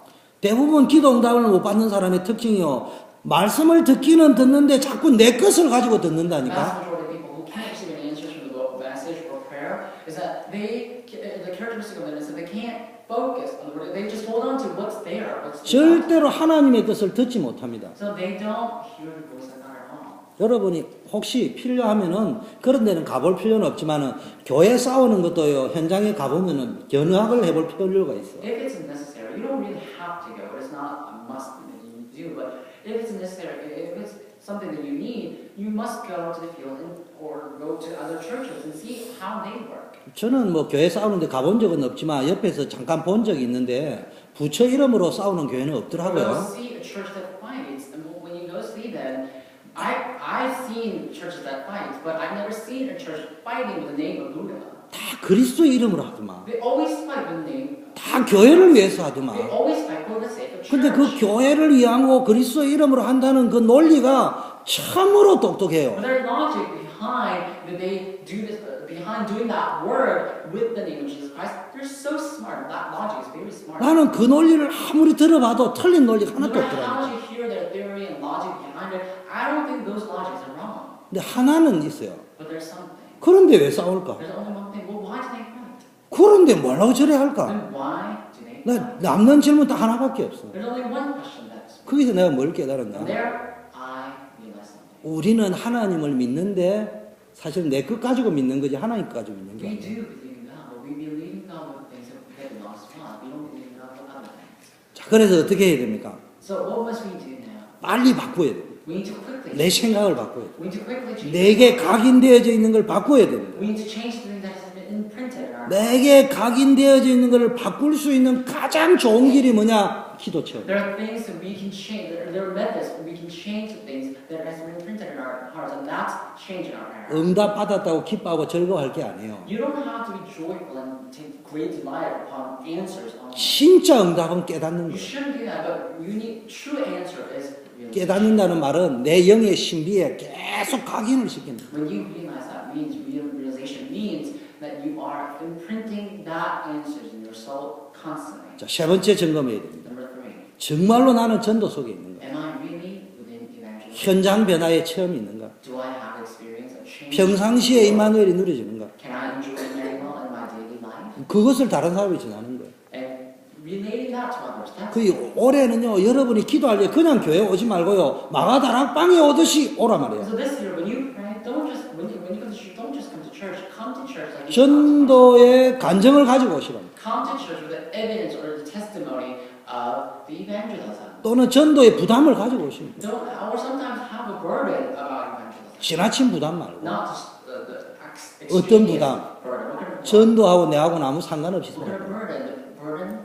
대부분 기도 응답을 못 받는 사람의 특징이요. 말씀을 듣기는 듣는데 자꾸 내 것을 가지고 The 듣는다니까. vast majority of people who can't receive an answer from the message or prayer is that the characteristic of them is that they can't focus on the word. They just hold on to what's there. 절대로 하나님의 뜻을 듣지 못합니다. So they don't hear the voice of God at all. 여러분이 혹시 필요하면은 그런 데는 가볼 필요는 없지만은 교회 싸우는 것도요. 현장에 가보면은 견학을 해볼 필요가 있어. If it's necessary, you don't really have to go. It's not a must that you do. But if it's necessary, if it's something that you need, you must go to the field or go to other churches and see how they work. 저는 뭐 교회 싸우는데 가본 적은 없지만 옆에서 잠깐 본 적이 있는데 부처 이름으로 싸우는 교회는 Go 없더라고요. see a church that fights, and when you go see them, I've seen churches that fight, but I've never seen a church fighting with the name of Buddha. 다 그리스도 이름으로 하더만. They always fight with the name. 다 교회를 위해서 하더만. They always fight for the sake of 근데 그 church. 교회를 위하고 그리스도 이름으로 한다는 그 논리가 참으로 똑똑해요. But their logic behind that they do this, behind doing that word with the name of Jesus Christ, they're so smart. That logic is very smart. 나는 그 논리를 아무리 들어봐도 틀린 논리가 No 하나도 matter how 없더라고요. much you hear their theory and logic behind it, I don't think those logics are wrong. 근데 하나는 있어요. But there's something. 그런데 왜 싸울까? There's only one thing. Well, why do they fight? 그런데 뭐라고 저래 할까? Then why do they 나 fight? 남는 질문 딱 하나밖에 없어. There's only one question that's. 거기서 내가 뭘 And 깨달았냐? there, I realize something. 우리는 하나님을 믿는데 사실 내 것 가지고 믿는 거지 하나님 것 가지고 믿는 게 We 아니야. do believe in God, but we believe in God with things that belong to God. We don't believe in God with other things. 자, 그래서 어떻게 해야 됩니까? So what must we do now? 빨리 바꿔야 돼. We need to quickly. 내 생각을 바꿔야 돼. We need to quickly change. 내게 각인되어져 있는 걸 바꿔야 됩니다. We need to change the thing that has been imprinted in our. 내게 각인되어져 있는 것을 바꿀 수 있는 가장 좋은 길이 뭐냐? 기도 체험. There are things that we can change. There are methods that we can change the things that has been imprinted in our hearts, and that's changing our hearts. 응답 받았다고 기뻐하고 즐거워할 게 아니에요. You don't have to be joyful and take great delight upon answers. 진짜 응답은 깨닫는 You 거예요. shouldn't do that, but you need true answer is realization. 깨닫는다는 말은 내 영의 신비에 계속 각인을 시킨다. When you realize that means realization means that you are imprinting that answers in your soul constantly. 자, 세 번째 점검해야 됩니다. Number 3. 정말로 나는 전도 속에 있는가? Am I really within evangelism? 현장 변화의 체험이 있는가? Do I have experience of change? 평상시에 임마누엘이 누려지는가? Can I enjoy Emmanuel in my daily life? 그것을 다른 사람이 전하는 거예요. And relating that to others. That's 그 올해는요, 여러분이 기도할 때 그냥 교회 오지 말고요, 마가다락방에 오듯이 오라 말이에요. So this year, when you pray, don't just when you come to church, don't just come to church. Come to church like you 전도의 간증을 가지고 오시라. come to church with the evidence or the testimony of the evangelism. 또는 전도의 부담을 가지고 오시라. Don't or sometimes have a burden about evangelism. 지나친 부담 말고 Not just the 어떤 extreme 부담? burden. What kind of 전도하고 내하고는 아무 상관없이 what kind 살아. of burden? The burden.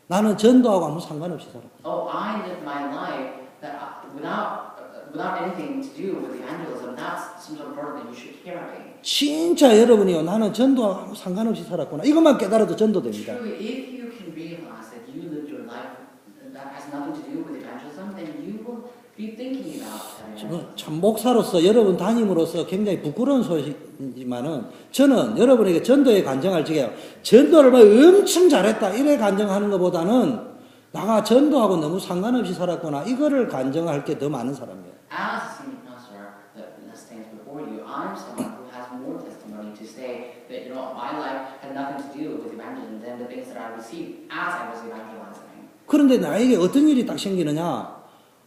나는 전도하고 아무 상관없이 살아. Oh, I live my life without anything to do with evangelism. That's some sort of burden that you should carry. 진짜 여러분이요, 나는 전도하고 아무 상관없이 살았구나. 이것만 깨달아도 전도됩니다. Truly, if you can realize that you lived your life that has nothing to do with evangelism, then you will be thinking about that. 저는 참 목사로서 여러분 담임으로서 굉장히 부끄러운 소식이지만은 저는 여러분에게 전도에 간증할 적에 전도를 뭐 엄청 잘했다 이래 간증하는 것보다는 나가 전도하고 너무 상관없이 살았구나 이거를 간증할 게 더 많은 사람이에요. As a senior pastor that stands before you, I'm someone who has more testimony to say that my life had nothing to do with evangelism than the things that I received as I was evangelizing. 그런데 나에게 어떤 일이 딱 생기느냐?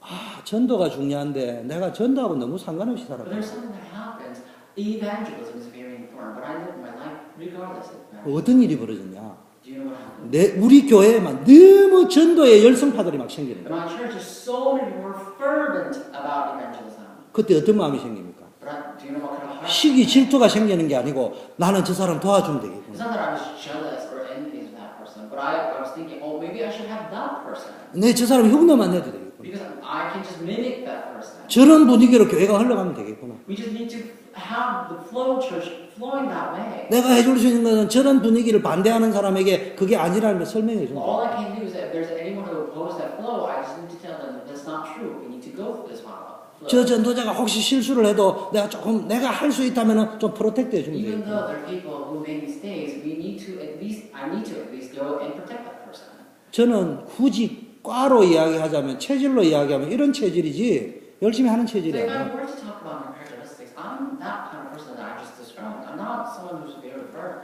아, 전도가 중요한데 내가 전도하고 너무 상관없이 But 살았구나. there's something that happens. Evangelism is very important, but I live my life regardless of that. 어떤 일이 벌어졌냐? Do you know what happened? 우리 교회에만 너무 전도의 열성파들이 막 생기는 거예요. My church is so many more fervent about evangelism. 그때 어떤 마음이 생깁니까? But do you know what kind of heart? 시기 질투가 생기는 게 아니고 나는 저 사람 도와주면 되겠구나. It's not that I was jealous or envious of that person, but I was thinking, oh, maybe I should have that person. 내 저 사람 흉내만 내도 되겠구나. Because I can just mimic that person. 저런 분위기로 교회가 흘러가면 되겠구나. We just need to have the flow church flowing that way. 내가 해줄 수 있는 것은 저런 분위기를 반대하는 사람에게 그게 아니라는 걸 설명해 주는 All 거예요. I can do is that if there's anyone who opposes that flow, I just need to tell them that that's not true. We need to go through this follow. 저 전도자가 혹시 실수를 해도 내가 할 수 있다면 좀 프로텍트 해주면 Even 되겠다. though there are people who make mistakes, I need to at least go and protect that person. 저는 굳이 과로 이야기하자면 체질로 이야기하면 이런 체질이지 열심히 하는 체질이 So if I 아니야. were to talk about my characteristics, I'm that kind of person that I just described. I'm not someone who's very firm.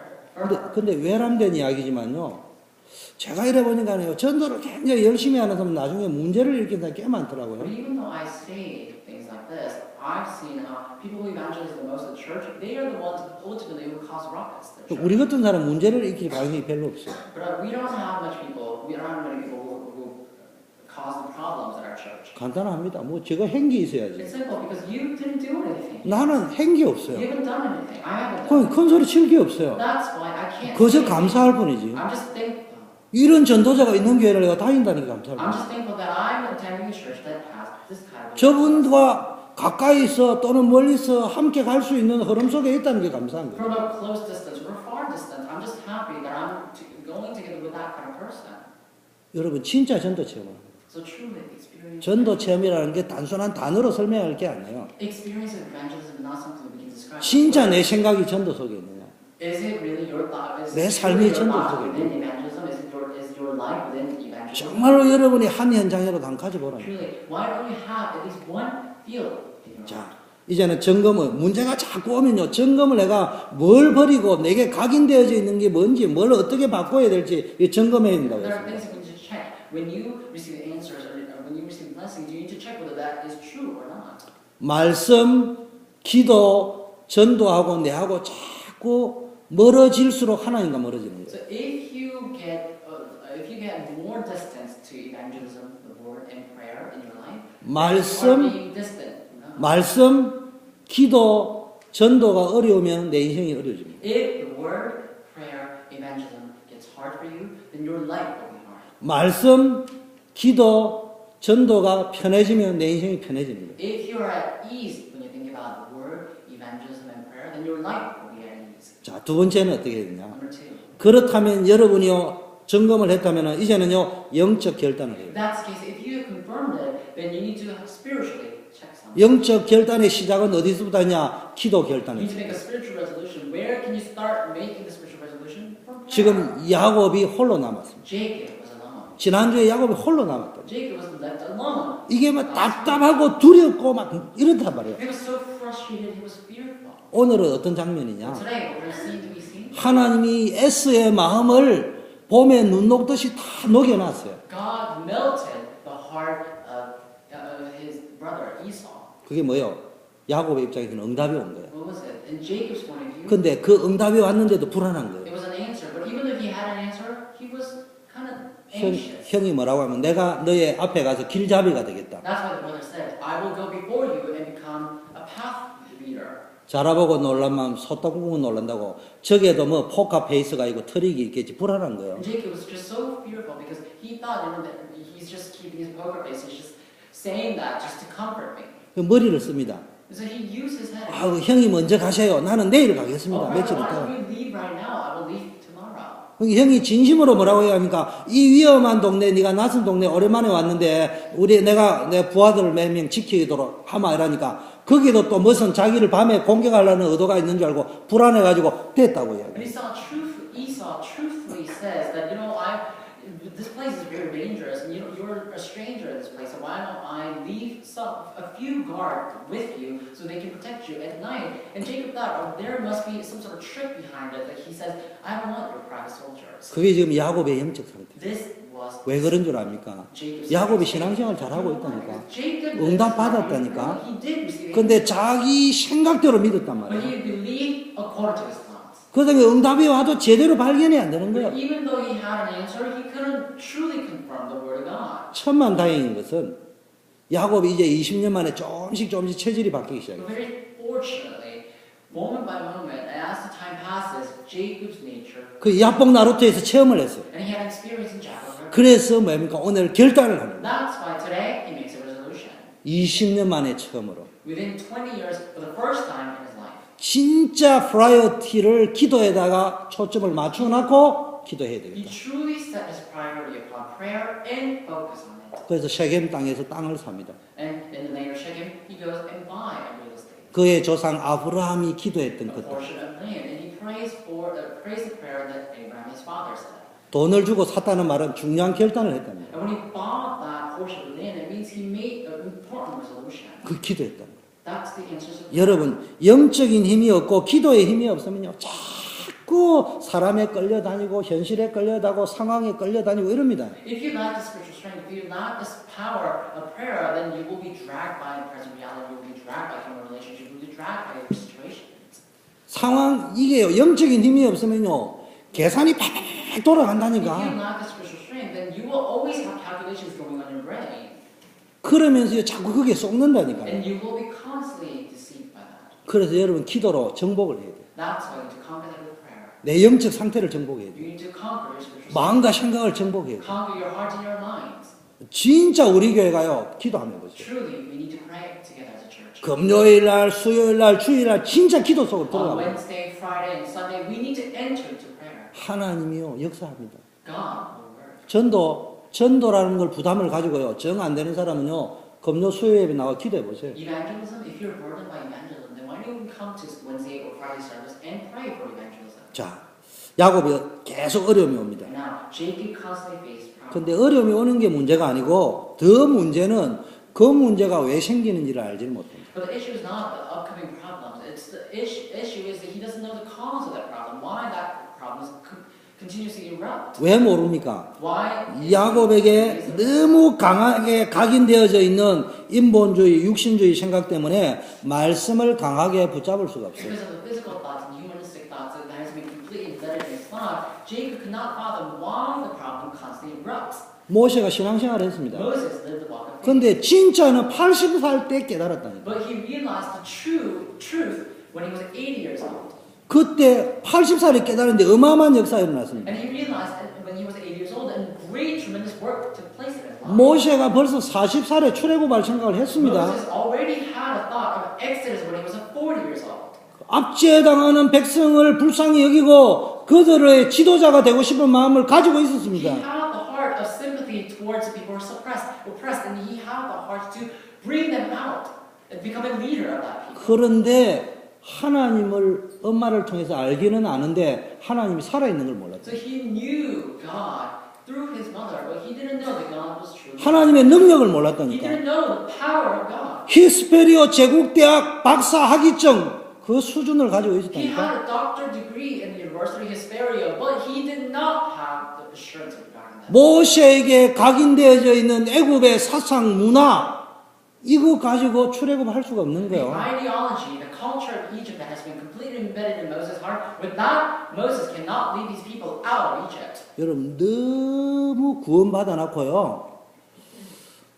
근데 외람된 이야기지만요. 제가 이래 보니까요. 전도를 굉장히 열심히 하는 사람은 나중에 문제를 일으키는 사람이 꽤 많더라고요. But even though I say things like this, I've seen how people who evangelize the most of the church, they are the ones ultimately who cause ruckus to the church. 우리 같은 사람 문제를 일으킬 가능성이 별로 없어요. But we don't have many people who cause the problems in our church. 간단합니다. 뭐 제가 행기 있어야지. It's simple because you didn't do anything. 나는 행기 You 없어요. haven't done anything. I haven't done 그건 큰 소리 칠 게 없어요. That's why I can't 그저 say 감사할 뿐이지. I'm just thankful. 이런 전도자가 있는 교회를 내가 다닌다니까 감사할 I'm 뿐. just thankful that I'm attending a church that has this kind of 저분과 가까이서 또는 멀리서 함께 갈 수 있는 흐름 속에 있다는 게 감사한 거예요. From a close distance or a far distance, I'm just happy that going together with that kind of person. 여러분 진짜 전도 체험을. So truly, experience. 전도 체험이라는 게 단순한 단어로 설명할 게 아니에요. Experience of evangelism is not something we can describe. 진짜 내 생각이 전도 속에 있느냐. Is it really your thought? Is 내 it 삶이 really your 전도 thought 속에 within evangelism? Is your life within evangelism? 정말로 여러분이 한 현장이라도 한번 가져보라. Truly, why don't you have at least one field in your life? 자, 이제는 점검은 문제가 자꾸 오면요. 점검을 내가 뭘 버리고 내게 각인되어져 있는 게 뭔지 뭘 어떻게 바꿔야 될지 점검해야 된다고 There are 했습니다. things you need to check. When you receive answers or when you receive blessings, you need to check whether that is true or not. 말씀, 기도, 전도하고 내하고 자꾸 멀어질수록 하나님과 멀어지는 So 거예요. if you get more distance to evangelism, the word, and prayer in your life, you are 말씀, being distant. No. 말씀, 기도, 전도가 어려우면 내 인생이 어려워집니다. If the word, prayer, evangelism gets hard for you, then your life will be hard. 말씀, 기도, 전도가 편해지면 내 인생이 편해집니다. If you are at ease when you think about the word, evangelism, and prayer, then your life will be at ease. 자, 두 번째는 어떻게 해야 되냐? Number two. 그렇다면 여러분이요, 점검을 했다면 이제는요, 영적 결단을 해요. If that's the case, if you have confirmed it, then you need to spiritually check something. 영적 결단의 시작은 어디서부터 하냐? 기도 You need 결단에서. to make a spiritual resolution. Where can you start making the spiritual resolution? From prayer. 지금 야곱이 홀로 남았습니다. Jacob was alone. 지난주에 야곱이 홀로 남았다. Jacob was left alone. 이게 막 답답하고 두렵고 막 이렇단 말이에요. He was so frustrated. He was fearful. 오늘은 어떤 장면이냐? Today, what we're seeing to be seen, 하나님이 에스의 마음을 봄에 눈 녹듯이 다 녹여놨어요. God melted the heart of his brother Esau. 그게 뭐예요? 야곱의 입장에서는 응답이 온 거예요. What was it? In Jacob's point of view, 근데 그 응답이 왔는데도 불안한 거예요. it was an answer. But even if he had an answer, he was kind of 형, anxious. 형이 뭐라고 하면 내가 너의 앞에 가서 길잡이가 되겠다. That's why the brother said, I will go before you and become a path leader. 자라보고 놀란 마음 소떡구멍 놀란다고 저게도 뭐 포카페이스가 있고 트릭이 있겠지 불안한 거예요. And Jacob was just so fearful because he thought that he's just keeping his poker face. He's just saying that just to comfort me. 그 머리를 씁니다. And so he used his head. 아, 형이 먼저 가세요. 나는 내일 가겠습니다. Oh, 며칠 brother, why 있다가. don't you leave right now? I will leave tomorrow. 형이 진심으로 뭐라고 해야 합니까? 이 위험한 동네, 네가 낯선 동네 오랜만에 왔는데 내가 내 부하들을 몇 명 지키도록 하마 이라니까 거기도 또 무슨 자기를 밤에 공격하려는 의도가 있는 줄 알고 불안해가지고 됐다고 And 이야기해요. Esau truthfully says that, this place is very dangerous, and you're a stranger in this place, so why don't I leave a few guards with you so they can protect you at night? And Jacob thought, oh, there must be some sort of trick behind it, that he says, I don't want your private soldiers. 그게 지금 야곱의 영적 상태. This was 왜 그런 줄 압니까? Jacob's 야곱이 신앙생활 잘하고 있다니까. Jacob 응답 받았다니까. he did receive it, 근데 자기 생각대로 믿었단 but 말이에요. he believed according to his thoughts. 그다음에 응답이 와도 제대로 발견이 안 되는 But 거예요. even though he had an answer, he couldn't truly confirm the word of God. 천만 다행인 것은 야곱이 이제 20년 만에 조금씩 체질이 바뀌기 But 시작해요. very fortunately, moment by moment, as the time passes, Jacob's nature, 그 야복 나루토에서 체험을 했어요. and he had experience in Jacob. 그래서 뭡니까? 오늘 결단을 하는 거예요. That's why today he makes a resolution. 20년 만에 처음으로. Within 20 years, for the first time in his life, 진짜 프라이어티를 기도에다가 초점을 맞춰놓고 기도해야 he 되겠다. truly set his priority upon prayer and focus on it. 그래서 쉐겜 땅에서 땅을 삽니다. And in the name of Shechem, he he goes and buy a real estate, 그의 조상 아브라함이 기도했던 a 것. portion of land, and he prays the prayer that Abraham, his father, said. 돈을 주고 샀다는 말은 중요한 결단을 했답니다. And when he bought that portion of land, it means he made an important resolution. 그 기도했다는 거예요. That's the answer to the 여러분, 영적인 힘이 없고 기도의 힘이 없으면요, 자꾸 사람에 끌려다니고 현실에 끌려다니고 상황에 끌려다니고 이럽니다. If you lack the spiritual strength, if you lack this power of prayer, then you will be dragged by present reality, you will be dragged by human relationship, you will be dragged by your situations. 상황, 이게요, 영적인 힘이 없으면요, 계산이 팍 If you 돌아간다니까. lack the spiritual strength, then you will always have calculations going on in your brain, 그러면서 자꾸 그게 쏟는다니까요. and you will be constantly deceived by that. 그래서 여러분, 기도로 정복을 해야 돼요. That's why you need to conquer that with prayer. 내 영적 상태를 정복해야 돼요. You need to conquer your spiritual strength. 마음과 생각을 정복해야 돼요. Conquer your heart and your minds. 진짜 우리 교회가요, 기도 한번 해보세요. Truly, we need to pray together as a church. 금요일 날, 수요일 날, 주일 날 진짜 기도 속으로 On 들어가요. Wednesday, Friday, and Sunday, we need to enter into prayer. 하나님이요, 역사합니다. God will work. 전도라는 걸 부담을 가지고요, 정 안 되는 사람은요, 금요 수요 예배 나와 기도해 보세요. Evangelism, if you're burdened by evangelism, then why don't you come to Wednesday or Friday service and pray for evangelism? 자, 야곱이 계속 어려움이 옵니다. Now, Jacob constantly faced problems. 근데 어려움이 오는 게 문제가 아니고, 더 문제는 그 문제가 왜 생기는지를 알지를 못합니다. But the issue is not the upcoming problems. It's the issue is that he doesn't know the cause of that problem. Why that problem is continuously erupt. 왜 모릅니까? Why? 야곱에게 너무 강하게 각인되어져 있는 인본주의, 육신주의 생각 때문에 말씀을 강하게 붙잡을 수가 없어요. Because of the physical thoughts and humanistic thoughts that has been completely embedded in his thought, Jacob could not fathom why the problem constantly erupts. 모세가 신앙생활을 했습니다. Moses lived the walk of faith. 근데 진짜는 80살 때 깨달았다니까. But he realized the truth when he was 80 years old. 그때 80살에 깨달았는데 어마어마한 역사가 일어났습니다. And he realized that when he was 80 years old, and great, tremendous work took place in his life. 모세가 벌써 40살에 출애굽할 생각을 했습니다. Moses already had a thought of Exodus when he was 40 years old. 압제당하는 백성을 불쌍히 여기고 그들의 지도자가 되고 싶은 마음을 가지고 He 있었습니다. had the heart of sympathy towards the people who are oppressed, and he had the heart to bring them out and become a leader of that people. 그런데 하나님을 엄마를 통해서 알기는 아는데 하나님이 살아있는 걸 몰랐어요. So he knew God through his mother, but he didn't know that God was truly. 하나님의 능력을 He 몰랐다니까. didn't know the power of God. 히스페리오 제국대학 박사 학위증 그 수준을 가지고 He 있었다니까. had a doctorate degree in the University of Hesperia, but he did not have the assurance of God in that. 모세에게 각인되어져 있는 애굽의 사상 문화 이거 가지고 출애굽할 수가 없는 The 거예요. ideology, the culture of Egypt that has been completely embedded in Moses' heart, with that, Moses cannot lead these people out of Egypt. 여러분 너무 구원받아 놓고요.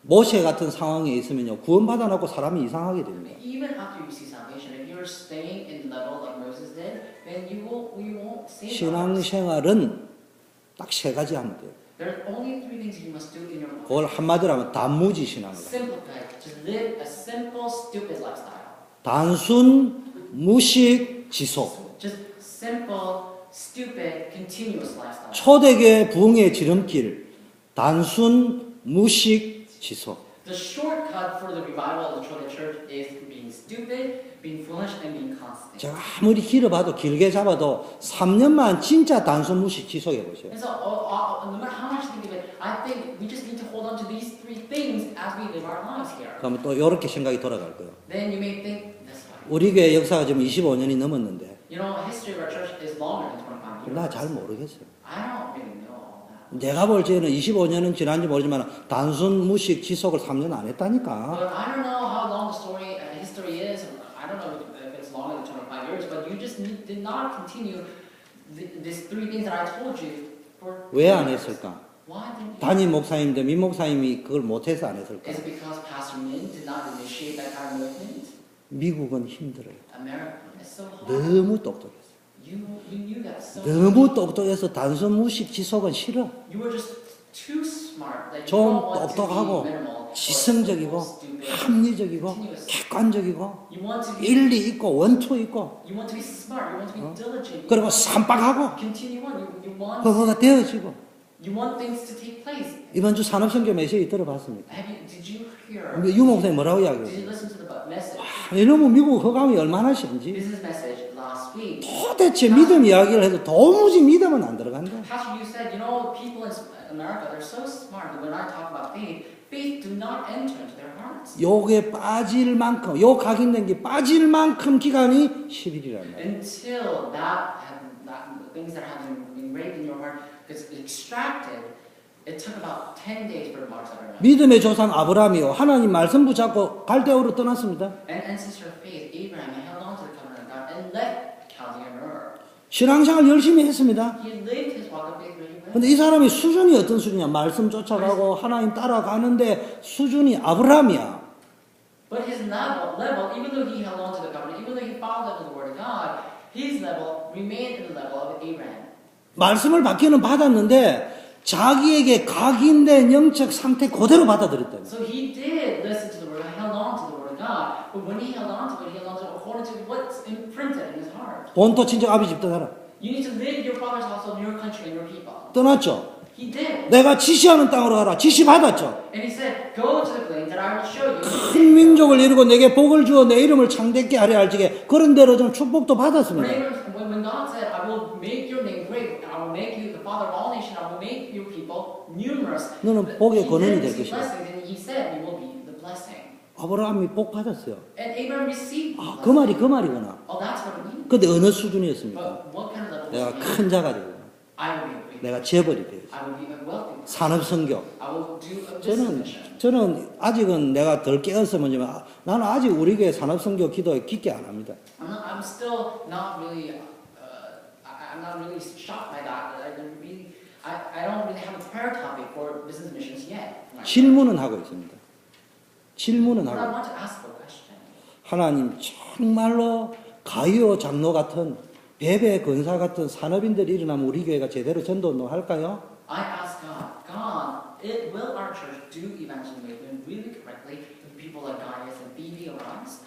모세 같은 상황에 있으면요. 구원받아 놓고 사람이 이상하게 됩니다. Even after you see salvation, if you're staying in the level like Moses did, then you won't save others. 신앙생활은 딱 세 가지 하면 돼요. There are only three things you must do in your life. 그걸 한마디로 하면 단무지 신앙이에요. Simplify. Just live a simple, stupid lifestyle. 단순, 무식, 지속. Just simple, stupid, continuous lifestyle. 초대교회 부흥의 지름길. 단순, 무식, 지속. The shortcut for the revival of the Trojan Church is being stupid, being foolish, and being constant. 제가 아무리 길어봐도 길게 잡아도 3년만 진짜 단순, 무식, 지속해 보세요. And so, no matter how much you think of it, I think we just need to hold on to these three things as we live our lives here. 그러면 또 이렇게 생각이 돌아갈 거예요. Then you may think this way. 우리 교회 역사가 지금 25년이 넘었는데 You know, history of our church is longer than 25 years. 나 잘 모르겠어요. I don't really know all that. 내가 볼 때는 25년은 지난지 모르지만 단순, 무식, 지속을 3년 안 했다니까. But I don't know how long the history is. I don't know if it's longer than 25 years. But you just did not continue these three things that I told you for. 왜 안 했을까? Why didn't you? 담임 목사님들, 민 목사님이 그걸 못해서 안 했을까? Is it because Pastor Min did not initiate that kind of movement? 미국은 힘들어요. America is so hard. 너무 똑똑해서. You knew that so. 너무 똑똑해서 단순, 무식, 지속은 싫어. You were just too smart. That you 좀 don't want to 똑똑하고 be minimal or 지성적이고 stupid. 합리적이고 Continuous. 객관적이고 You want to be. 일리 있고 원투 있고 You want to be smart. You want to be diligent. 그리고 삼박하고 Continue on. You 그거가 되어지고. want things to take place. 이번 주 산업선교 메시지 들어봤습니까? Did you hear? 유 목사님 뭐라고 Did 이야기했어요? you listen to the 이러면 미국 허감이 얼마나 심지. Business message last week. 도대체 믿음 이야기를 해도 도무지 믿음은 안 들어간다. Pastor, you said, you know, people in America, they're so smart that when I talk about faith, faith do not enter into their hearts. 요게 빠질 만큼, 요 각인된 게 빠질 만큼 기간이 10일이란 말이에요. Until the things that have been engraved in your heart gets extracted, it took about 10 days for the marks of our life. 믿음의 조상 아브라함이요. 하나님 말씀 붙잡고 갈대아우로 떠났습니다. And ancestor of faith, Abraham, he held on to the covenant of God and left Chaldean Ur. 신앙생활 열심히 했습니다. He lived his walk of faith really well. 근데 이 사람이 수준이 어떤 수준이냐? 말씀 쫓아가고 하나님 따라가는데 수준이 아브라함이야. But his level, even though he held on to the covenant, even though he followed up to the word of God, his level remained in the level of Abraham. 말씀을 받기는 받았는데 자기에게 각인된 영적 상태 그대로 받아들였다. So he did listen to the word, held on to the word of God, but when he held on to it, he held on to it according to what's imprinted in his heart. 본토 친척 아비 집 떠나라. You need to live your father's household, your country, and your people. 떠났죠. He did. 내가 지시하는 땅으로 가라. 지시 받았죠. And he said, go to the plains that I will show you. 큰 민족을 이루고 내게 복을 주어 내 이름을 창대케 하려 할지게 그런 대로 좀 축복도 받았습니다. When God said, I will make your name great, I will make you the father of all nations, I will make your people numerous. 너는 복의 He 근원이 did 될 receive 것이다. blessings, and he said, you will be the blessing. 아브라함이 복 받았어요. And Abraham received 아, the 그 말이 blessing. 그 말이구나. Oh, that's what it means. 근데 어느 수준이었습니까? But what kind of level 내가 was he? 큰 자가 되고 I will be a great. 내가 재벌이 되고 I will be a wealthy. 산업 성교. I will do a business mission. 저는 아직은 내가 덜 깨었으면 나는 아직 우리 교회 산업 성교 기도에 깊게 안 합니다. I'm still not really. I'm not really shocked by that. I don't really have a prayer topic for business missions yet. 질문은 하고 있습니다. 질문은 But I 하고. want to ask a question. 하나님 정말로 가이오 장로 같은 베베 근사 같은 산업인들이 일어나면 우리 교회가 제대로 전도운동 할까요? I ask God, will our church do evangelism really correctly if people like Gaius and Phoebe arise?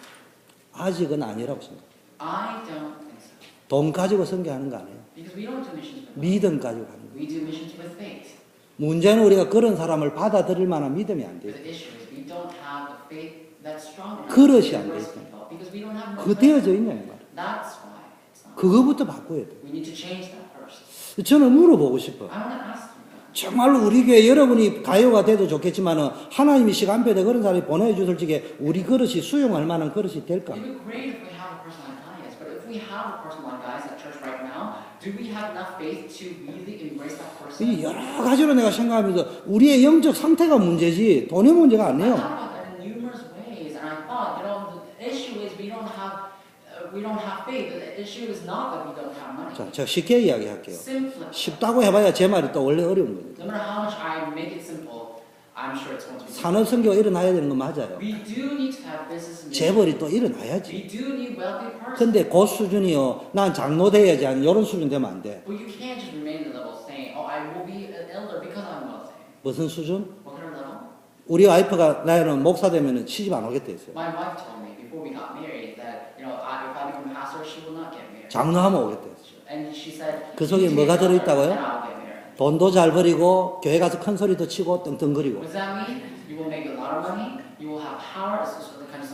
아직은 아니라고 생각합니다. I don't think so. 돈 가지고 선교하는 거 아니에요. Because we don't do missions with 믿음 가지고 하는 거예요. We do missions with faith. 문제는 우리가 그런 사람을 받아들일 만한 믿음이 안 돼요. But the issue is we don't have a faith that's strong enough 그릇이 to 안 embrace 돼 있다. people. Because we don't have 그 enough 되어져 faith. 있냐 이 말. That's why it's not. 그거부터 바꿔야 돼. We need to change that first. 저는 물어보고 싶어. I want to ask you that. 정말로 우리 교회 여러분이 가요가 돼도 좋겠지만은 하나님이 시간표에 그런 사람이 보내주실 적에 우리 그릇이 수용할 만한 그릇이 될까? It would be great if we have a person like Gaius, but if we have a person like Gaius at church right now, do we have enough faith to really embrace that person? 이 여러 가지로 내가 생각하면서 우리의 영적 상태가 문제지 돈의 문제가 I 아니에요. thought about that in numerous ways, and I thought, the issue is we don't have faith. The issue is not that we don't have money. 자, 제가 쉽게 이야기할게요. Simply, 쉽다고 해봐야 제 말이 또 원래 어려운 거예요. no matter how much I make it simple, I'm sure it's going to be. 산업 선교가 일어나야 되는 건 맞아요. We do need to have business. 재벌이 또 일어나야지. We do need wealthy persons. 근데 그 수준이요. 난 장로 돼야지. 이런 수준 되면 안 돼. But you can't just remain in the level saying, "Oh, I will be an elder because I'm wealthy." 무슨 수준? What kind of level? 우리 와이프가 나는 목사 되면 시집 안 오겠다 했어요. My wife told me before we got married that if I become a pastor, she will not get married. 장로하면 오겠다 했어요. And she said, 그 속에 뭐가 들어있다고요? And I'll get married. 돈도 잘 벌이고 교회 가서 큰 소리도 치고 떵떵거리고. What does that mean? You will make a lot of money. You will have power as a kind of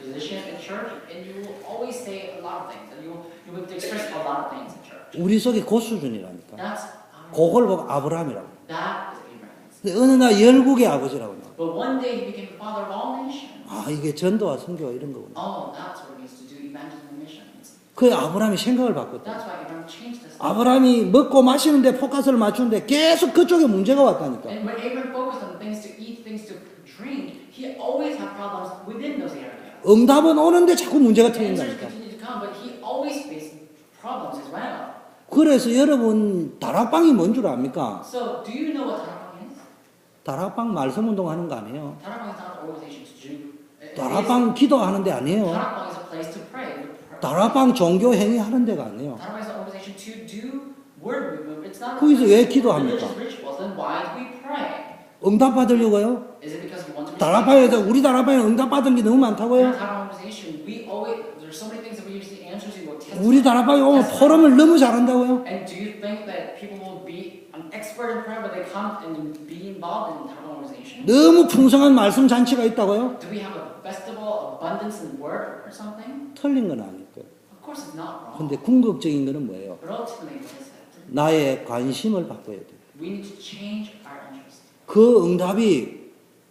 position in church, and you will always say a lot of things, and you will express a lot of things in church. 우리 속에 그 수준이라니까. That's 그걸 보고 아브라함이라고. that is Abraham. 근데 어느 날 열국의 아버지라고. But one day he became the father of all nations. 아 이게 전도와 선교가 이런 거구나. Oh, that's what it means to do evangelism and missions. 그 아브라함이 생각을 바꿨다. That's why Abraham changed this. 아브라함이 먹고 마시는데 포커스를 맞추는데 계속 그쪽에 문제가 왔다니까. And when Abraham focused on things to eat, things to drink, he always had problems within those areas. 응답은 오는데 자꾸 문제가 The answers 터진다니까. continue to come, but he always faced problems as well. 그래서 여러분 다락방이 뭔 줄 압니까? So, do you know what Tarapang is? 다락방 말씀 운동하는 거 아니에요. Tarapang is not an organization to do. 다락방 기도하는 데 아니에요. Tarapang is a place to pray. 다락방 종교 행위 하는 데가 아니에요. Tarapang is an organization to do word movement. It's not a 거기서 place 왜 to do 기도합니까? religious rituals. Then why do we pray? 응답 받으려고요? Is it because we want to be 다락방에서 우리 다락방에 응답 받은 게 너무 In 많다고요? our Tarapang organization, there's so many things that we usually answer to. 우리 다락방에 오면 포럼을 너무 잘한다고요? And do you think that people will be an expert in prayer, but they come and be involved in Dharma organization? 너무 풍성한 말씀 잔치가 있다고요? Do we have a festival, abundance in word or something? 틀린 건 아닐 거예요. Of course it's not wrong. 근데 궁극적인 거는 뭐예요? But ultimately, what is it? 나의 관심을 바꿔야 돼요. We need to change our interest. 그 응답이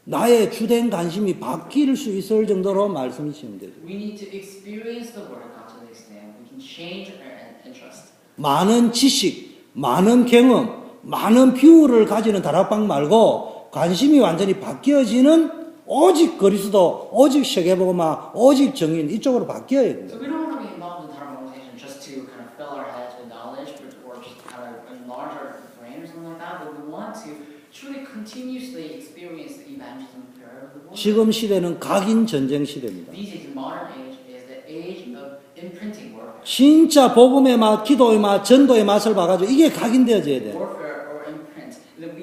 나의 주된 관심이 바뀔 수 있을 정도로 말씀이 지으면 되죠. We need to experience the word of God to the extent we can change our interest. 많은 지식, 많은 경험, 많은 비유를 가지는 다락방 말고 관심이 완전히 바뀌어지는 오직 그리스도, 오직 세계복음화, 오직 정인 이쪽으로 바뀌어야 돼요. So we don't want to be involved in Dharma organization just to kind of fill our heads with knowledge or just kind of enlarge our brain or something like that, but we want to truly continuously experience the evangelism prayer of the Lord. 지금 시대는 각인 전쟁 시대입니다. These days, the modern age is the age of imprinting warfare. 진짜 복음의 맛, 기도의 맛, 전도의 맛을 봐가지고 이게 각인되어져야 돼요. Warfare or imprint. That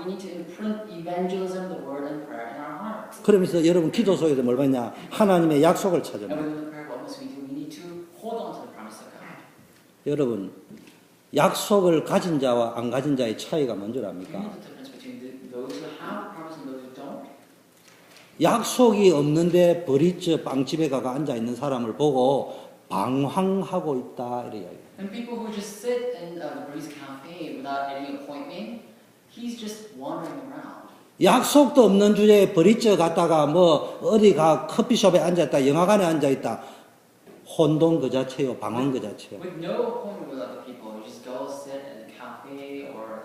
we need to imprint evangelism, the word and prayer in our hearts. 그러면서 여러분 기도 속에서 뭘 받냐? 하나님의 약속을 찾아요. And within the prayer, what must we do? We need to hold on to the promise of God. 여러분 약속을 가진 자와 안 가진 자의 차이가 You 뭔지랍니까? know the difference between those who have the promise and those who don't? 약속이 없는데 버리처 빵집에 가가 앉아 있는 사람을 보고 방황하고 있다 이래 이야기. And people who just sit in the Breeze Cafe without any appointment, he's just wandering around. 약속도 없는 주제에 버리처 갔다가 뭐 어디 가 커피숍에 앉아 있다, 영화관에 앉아 있다. 혼돈 그 자체요, 방황 그 자체요. With no appointment with other people, you just go sit in a cafe or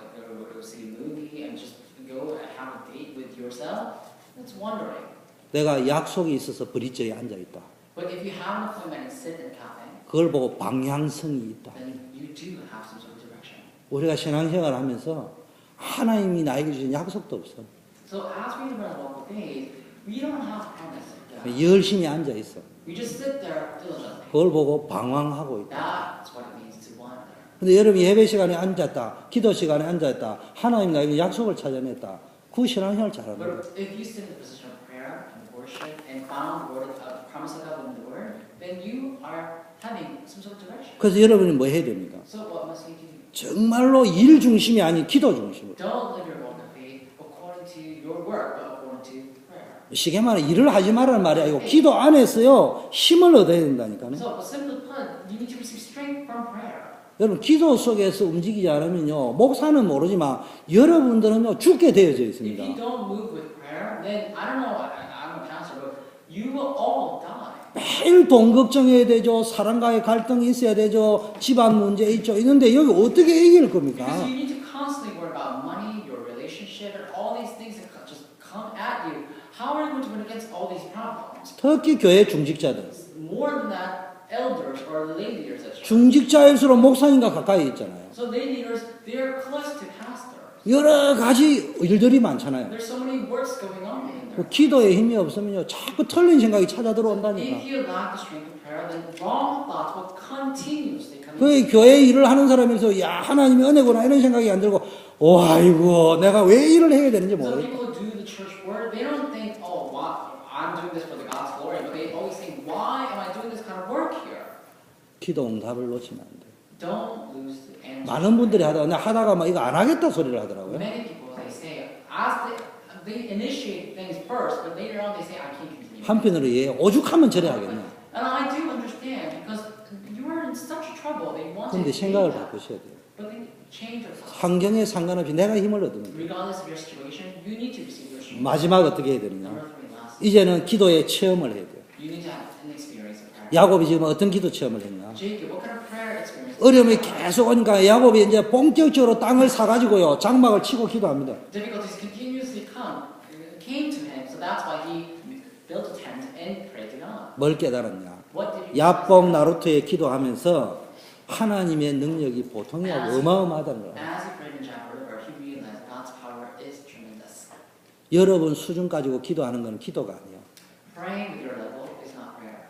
go see a movie and just go and have a date with yourself. That's wandering. 내가 약속이 있어서 버리처에 앉아 있다. But if you have an appointment and sit in a cafe, 그걸 보고 방향성이 있다. then you do have some sort of direction. 우리가 신앙생활을 하면서 하나님이 나에게 주신 약속도 없어. So as we run a walk of faith, we don't have promise of God. 열심히 앉아 있어. We just sit there diligently. 그걸 보고 방황하고 있다. That's what it means to wander. 근데 여러분이 예배 시간에 앉았다, 기도 시간에 앉았다, 하나님 나에게 약속을 찾아냈다. 그 신앙생활 잘하는 거예요. But if you sit in the position of prayer and worship and found the word of promise of God in the word, then you are having some sort of direction. 그래서 여러분이 뭐 해야 됩니까? So what must we do? 정말로 일 중심이 아닌 기도 중심으로. Don't live your walk of faith according to your work, but according to prayer. 쉽게 말해 일을 하지 말라는 말이 아니고 기도 안에서요 힘을 얻어야 된다니까요. So simply put, you need to receive strength from prayer. 여러분 기도 속에서 움직이지 않으면요 목사는 모르지만 여러분들은요 죽게 되어져 If 있습니다. you don't move with prayer, then I don't know, I'm a pastor, but you will all die. 매일 돈 걱정해야 되죠. 사람과의 갈등이 있어야 되죠. 집안 문제 있죠. 있는데 여기 어떻게 이길 겁니까? Because you need to constantly worry about money, your relationship, and all these things that just come at you. How are you going to win against all these problems? 특히 교회 중직자들. More than that, elders or lay leaders as well. 중직자일수록 목사님과 가까이 있잖아요. So lay leaders, they're close to pastors. 여러 가지 일들이 많잖아요. There's so many works going on in there. 그 기도에 힘이 없으면요 자꾸 틀린 생각이 찾아 들어온다니까. If you lack the strength of prayer, then wrong thoughts will continuously come 그 교회 일을 하는 사람에서 야 하나님이 은혜구나 이런 생각이 안 들고 아이고 내가 왜 일을 해야 되는지 So 모르겠다. people who do the church work, they don't think, oh, wow, I'm doing this for the God's glory, but they always think, why am I doing this kind of work here? 기도 응답을 놓치면 안 돼. Don't lose the answer. 많은 분들이 하다가 막 이거 안 하겠다 소리를 하더라고요. Many people, they say, as they initiate things first, but later on they say, I can't continue. 한편으로 얘 오죽하면 저래 하겠냐. And I do understand, because you are in such trouble, they want to 근데 change 생각을 that. 바꾸셔야 돼요. But they change your thoughts. 환경에 상관없이 내가 힘을 얻으면 돼요. Regardless of your situation, you need to receive your strength. 마지막 어떻게 해야 되느냐. Number three, last. 이제는 기도의 체험을 해야 돼요. You need to have an experience of prayer. 야곱이 지금 어떤 기도 체험을 했냐. Jacob, what kind of prayer experience? 어려움이 계속 오니까 야곱이 이제 본격적으로 땅을 사가지고요 장막을 치고 기도합니다. Difficulties continuously came to him, so that's why he built a tent and prayed to God. 뭘 깨달았냐. What did he 야복 나루토에 기도하면서 하나님의 능력이 보통이 아니고 어마어마하다는 거예요. As he prayed in Jabal River, he realized God's power is tremendous. 여러분 수준 가지고 기도하는 건 기도가 아니에요. Praying with your level is not prayer.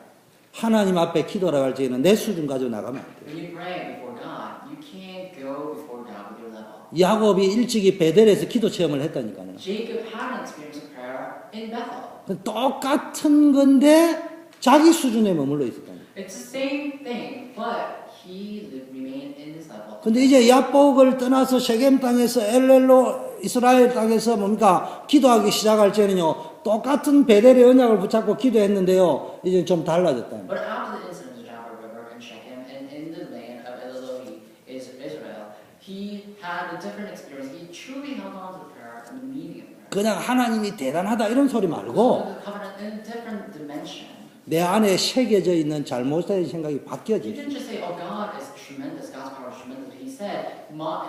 하나님 앞에 기도라고 할 적에는 내 수준 가지고 나가면 안 돼요. When you pray before God, you can't go before God with your level. 야곱이 일찍이 베델에서 기도 체험을 했다니까요. Jacob had an experience of prayer in Bethel. 똑같은 건데 자기 수준에 머물러 있었다는 거예요. It's the same thing, but he remained in this level. 근데 이제 야복을 떠나서 세겜 땅에서 엘렐로 이스라엘 땅에서 뭡니까? 기도하기 시작할 때는요, 똑같은 베델의 언약을 붙잡고 기도했는데요, 이제 좀 달라졌다. But after the incident of the Jabber River in Shechem and in the land of Elohim, Israel, he had a different experience. He truly held on to the prayer and the meaning of prayer. 그냥 하나님이 대단하다 이런 소리 So 말고 the covenant in a different dimension. 내 안에 새겨져 있는 잘못된 생각이 He 바뀌어지죠. didn't just say, "Oh, God is tremendous. God's power is tremendous." He said,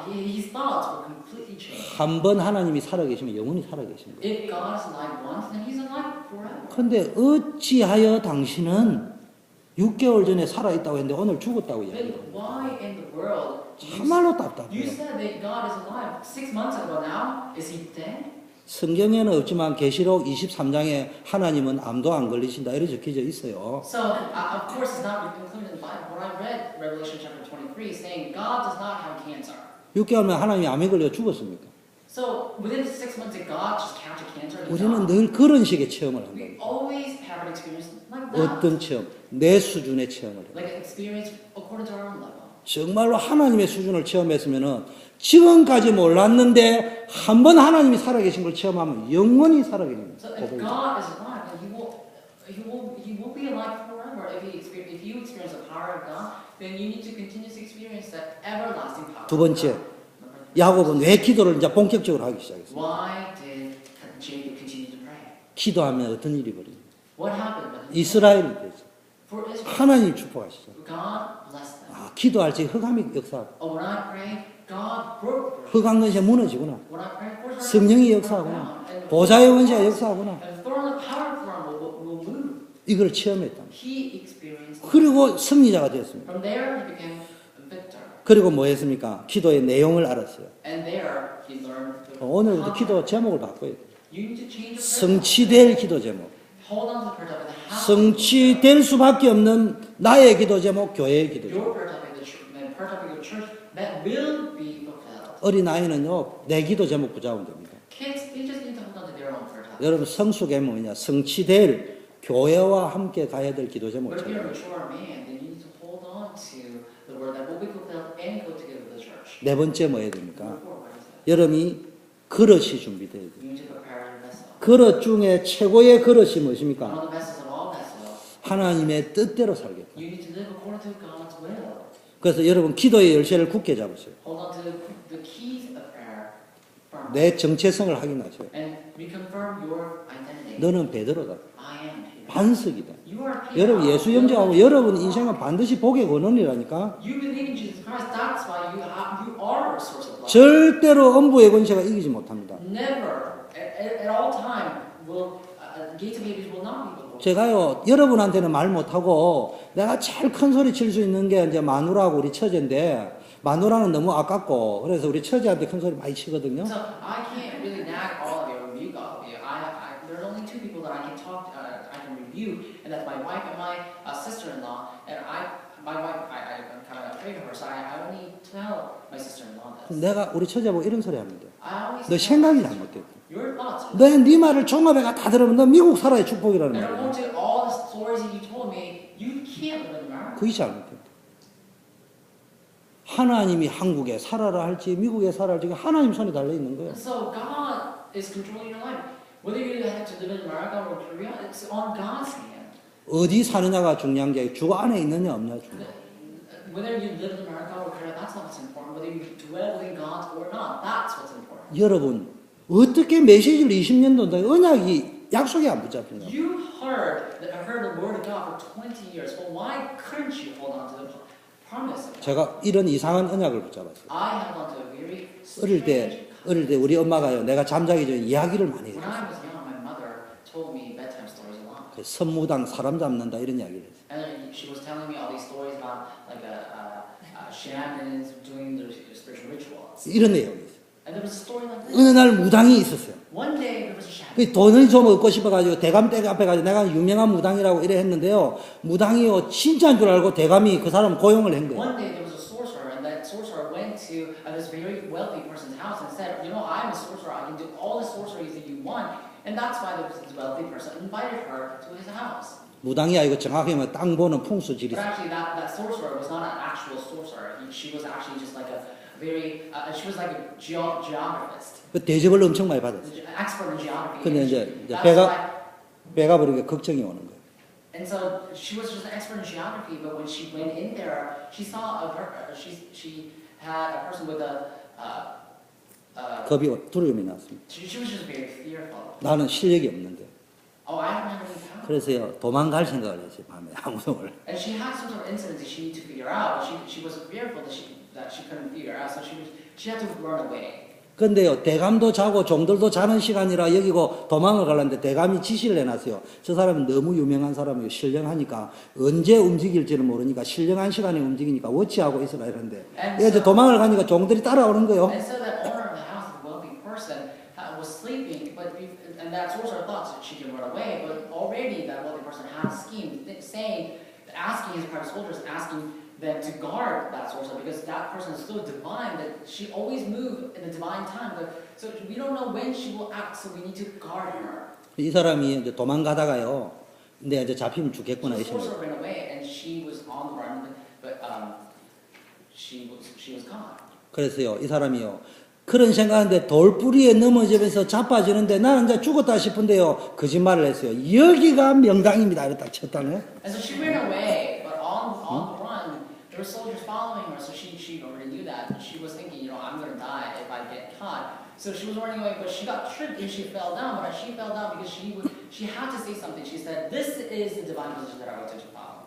his thoughts were completely changed. 한 번 하나님이 살아계시면 영원히 살아계십니다. If God is alive once, then He's alive forever. 그런데 어찌하여 당신은 6개월 전에 살아있다고 했는데 오늘 죽었다고 Then 이야기해요. why in the world? 참말로 You 답답해요. said that God is alive 6 months ago. Now is He dead? 성경에는 없지만 계시록 23장에 하나님은 암도 안 걸리신다 이렇게 적혀져 있어요. So of course it's not included in the Bible. But I read Revelation chapter 23 saying God does not have cancer. 6개월면 하나님이 암에 걸려 죽었습니까? So within 6 months, did God just counter cancer? And 우리는 die? 늘 그런 식의 체험을 We 한다. always have an experience like that. 어떤 체험? 내 수준의 체험을 해요. Like an experience according to our own level. 정말로 하나님의 수준을 체험했으면은 지금까지 몰랐는데 한 번 하나님이 살아계신 걸 체험하면 영원히 살아계십니다. So if God is alive, then He will be alive forever. If you experience the power of God, then you need to continuously experience that everlasting power. 두 번째, 야곱은 왜 기도를 이제 본격적으로 하기 시작했어요? Why did Jacob continue to pray? 기도하면 어떤 일이 벌어요? What happened with him? 이스라엘이 되죠. For Israel, 하나님 축복하시죠. God blessed them. 아, 기도할 때 흑암이 역사하고 Oh, when I pray, God broke. 흑암 근세 무너지구나. When I pray, forces are 성령이 broken 역사하구나. down, and 보좌의 원시가 역사하구나. And the throne of power throne will move. 이걸 체험했다. He experienced. 그리고 승리자가 되었습니다. From there, he became a victor. 그리고 뭐 했습니까? 기도의 내용을 알았어요. And there, he learned. the 오늘부터 content. 기도 제목을 바꿔야 돼요. You need to change your prayer. 성취될 기도 제목. Hold on to the prayer topic. And how 성취될 수밖에 없는 나의 기도 제목, 교회의 기도 제목. your prayer topic, the prayer topic of the church, that will be fulfilled. 어린아이는요, 내 기도 제목 붙잡으면 됩니다. Kids, they just need to hold on to their own prayer topic. 여러분, 성숙의 뭐냐? 성취될 교회와 함께 가야 될 기도 제목. But if you're a mature man, then you need to hold on to the word that will be fulfilled and go together with the church. 네 번째 뭐 해야 됩니까? Number 4, what is it? 여러분이 그릇이 준비돼야 돼요. You need to prepare your vessel. 그릇 중에 최고의 그릇이 One 무엇입니까? of the vessels of all vessels. 하나님의 뜻대로 살겠다. You need to live according to God's will. 그래서 여러분 기도의 열쇠를 굳게 잡으세요. Hold on to the keys of prayer firmly. 내 정체성을 확인하세요. And reconfirm your identity. 너는 베드로다. I am Peter. 반석이다. You are Peter. 여러분 예수 영접하고 여러분 인생은 반드시 복의 근원이라니까. You believe in Jesus Christ. That's why you are a source of life. 절대로 엄부의 권세가 이기지 못합니다. Never, at all time, will gates of Hades will not be able. 제가요 여러분한테는 말 못하고 내가 제일 큰 소리 칠 수 있는 게 이제 마누라하고 우리 처제인데 마누라는 너무 아깝고 그래서 우리 처제한테 큰 소리 많이 치거든요. So I can't really nag all of you or rebuke all of you. There's only two people that I can talk, I can rebuke, and that's my wife and my sister-in-law. And my wife, I'm kind of afraid of her, so I only tell my sister-in-law this. 내가 우리 처제 보고 이런 소리 합니다. I always 너 tell 생각이 잘못됐다. your thoughts. 네 말을 종합해가 다 들으면 너 미국 살아야 축복이라는 And 말이야. according to all the stories that you told me, you can't live in America. 그게 잘못됐다. 하나님이 한국에 살아라 할지 미국에 살아라 할지 하나님 손에 달려 있는 거예요. So God is controlling your life. Whether you have to live in America or Korea, it's on God's hand. 어디 사느냐가 중요한 게 주 안에 있느냐 없느냐 중요해. Whether you live in America or Korea, that's not what's important. Whether you dwell within God or not, that's what's important. 여러분 어떻게 메시지를 20년 동안 언약이 약속이 안 붙잡히냐? You heard the word of God for 20 years. Well, why couldn't you hold on to the promise of God? 제가 이런 이상한 언약을 붙잡았어요. I held on to a very 어릴 strange. 때 우리 엄마가요 내가 잠자기 전에 이야기를 많이 When 해요. I was young, my mother told me bedtime stories a lot. 선무당 사람 잡는다 이런 이야기를 했어요. And then she was telling me all these stories about like shamans doing their spiritual rituals. 이런 내용이 있어요. And there was a story like this. 어느 날 무당이 있었어요. One day there was a shaman. 그 돈을 좀 얻고 싶어가지고 대감댁 앞에 가서 내가 유명한 무당이라고 이래 했는데요. 무당이요 진짜인 줄 알고 대감이 그 사람 고용을 한 거예요. One day there was a sorcerer, and that sorcerer went to this very wealthy person's house and said, "You know, I'm a sorcerer. I can do all the sorceries that you want." And that's why this wealthy person invited her to his house. 무당이 아니고 정확히 말하면 땅 보는 풍수지리. But actually, that sorcerer was not an actual sorcerer. She was actually just like a very, she was like a geographist, 그 대접을 엄청 많이 받았어요. an expert in geography. 근데 And 이제 that's 배가 why, 배가 부르니까 걱정이 오는 거예요. and so she was just an expert in geography. But when she went in there, she saw she had a person with 겁이 두려움이 났습니다. she was just very fearful. 나는 실력이 없는데. Oh, I don't have any power. 그래서요 도망갈 생각을 했어요 밤에 아무성을. And she had some sort of incident that she needed to figure out, but she was fearful that she couldn't figure out, so she had to run away. 근데요 대감도 자고 종들도 자는 시간이라 여기고 도망을 가려는데 대감이 지시를 해놨어요. 저 사람은 너무 유명한 사람이고 신령하니까 언제 움직일지를 모르니까 신령한 시간에 움직이니까 워치하고 있으라 이러는데 이제 도망을 가니까 종들이 따라오는 거예요. And so that owner of the house, the wealthy person, was sleeping, and that sorcerer thought that she could run away, but already that wealthy person had a scheme, asking his private soldiers, asking them to guard that sorcerer, because that person is so divine that she always moved in the divine time. So we don't know when she will act, so we need to guard her. 이 사람이 이제 도망가다가요. 근데 이제 잡히면 So 죽겠구나 the 이 생각. sorcerer ran away, and she was on the run, but she was caught. 그래서요 이 사람이요. 그런 생각하는데 돌뿌리에 넘어지면서 자빠지는데 나는 이제 죽었다 싶은데요. 거짓말을 했어요. 여기가 명당입니다. 이렇게 딱 쳤다네. And so she ran away, but on the run, there were soldiers following her, so she already knew that. She was thinking, I'm going to die if I get caught. So she was running away, but she got tripped and she fell down. But she fell down because she had to say something. She said, "This is the divine position that I want to follow."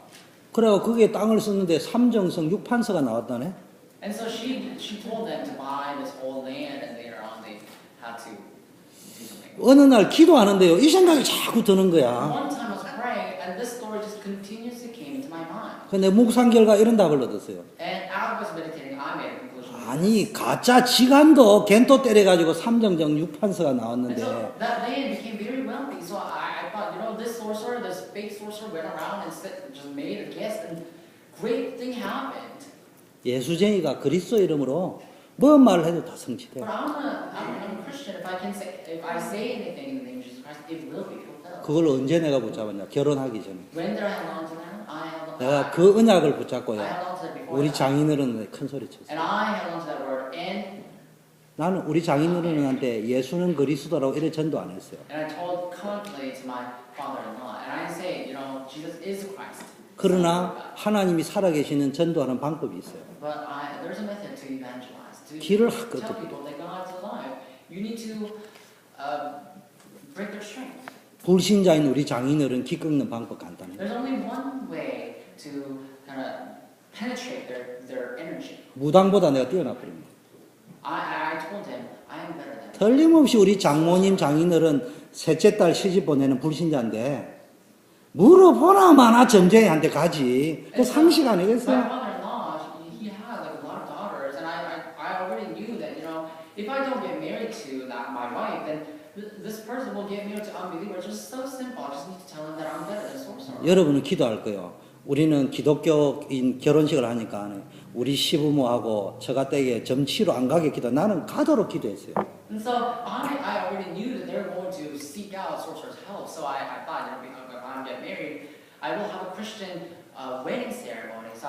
그래고 그게 땅을 썼는데 삼정성 6판서가 나왔다네. And so she told them to buy this whole land, and later on they had to do something. 어느 날 기도하는데요. 이 생각이 자꾸 드는 거야. One time I was praying, and this story just continuously came into my mind. 근데 묵상 결과 이런 답을 얻었어요. And as I was meditating, I made a conclusion. 아니 가짜 지간도 겐토 때려가지고 삼정정 6판서가 And 나왔는데 so that man became very wealthy. So I thought, this sorcerer, this fake sorcerer went around and just made a guess, and great thing happened. 예수쟁이가 그리스도 이름으로 뭔 말을 해도 다 성취돼요. But I'm a Christian. If I say anything in the name of Jesus Christ, it will be fulfilled. 그걸 언제 내가 붙잡았냐? 결혼하기 전에. When did I held on to that? I held on. 내가 그 언약을 I 붙잡고요. held on to that before. 우리 that. 장인어른은 큰 소리 쳤어요. And I held on to that word, and 나는 우리 장인어른한테 예수는 그리스도라고 이래 전도 안 했어요. I told confidently to my father-in-law, and I say, Jesus is Christ. 그러나 하나님이 살아계시는 전도하는 방법이 있어요. But there's a method to evangelize. To 길을 tell people that God's alive. You need to break their strength. 불신자인 우리 장인어른 기 꺾는 방법 간단해요. There's only one way to kind of penetrate their energy. 무당보다 내가 뛰어나 버립니다. I told him, I am better than him. 틀림없이 우리 장모님 장인어른 셋째 딸 시집 보내는 불신자인데 물어보나 마나 점쟁이한테 가지. 그 상식 My 아니겠어요? father-in-law, he had like a lot of daughters, and I already knew that if I don't get married to my wife, then this person will get married to unbelievers. It's just so simple. I just need to tell them that I'm better than a sorcerer. 여러분은 기도할 거예요. 우리는 기독교인 결혼식을 하니까 우리 시부모하고 처가댁에 점치러 안 가게 기도. 나는 가도록 기도했어요. And so I already knew that they're going to seek out sorcerer's help. So I thought, if I get married, I will have a Christian wedding ceremony. So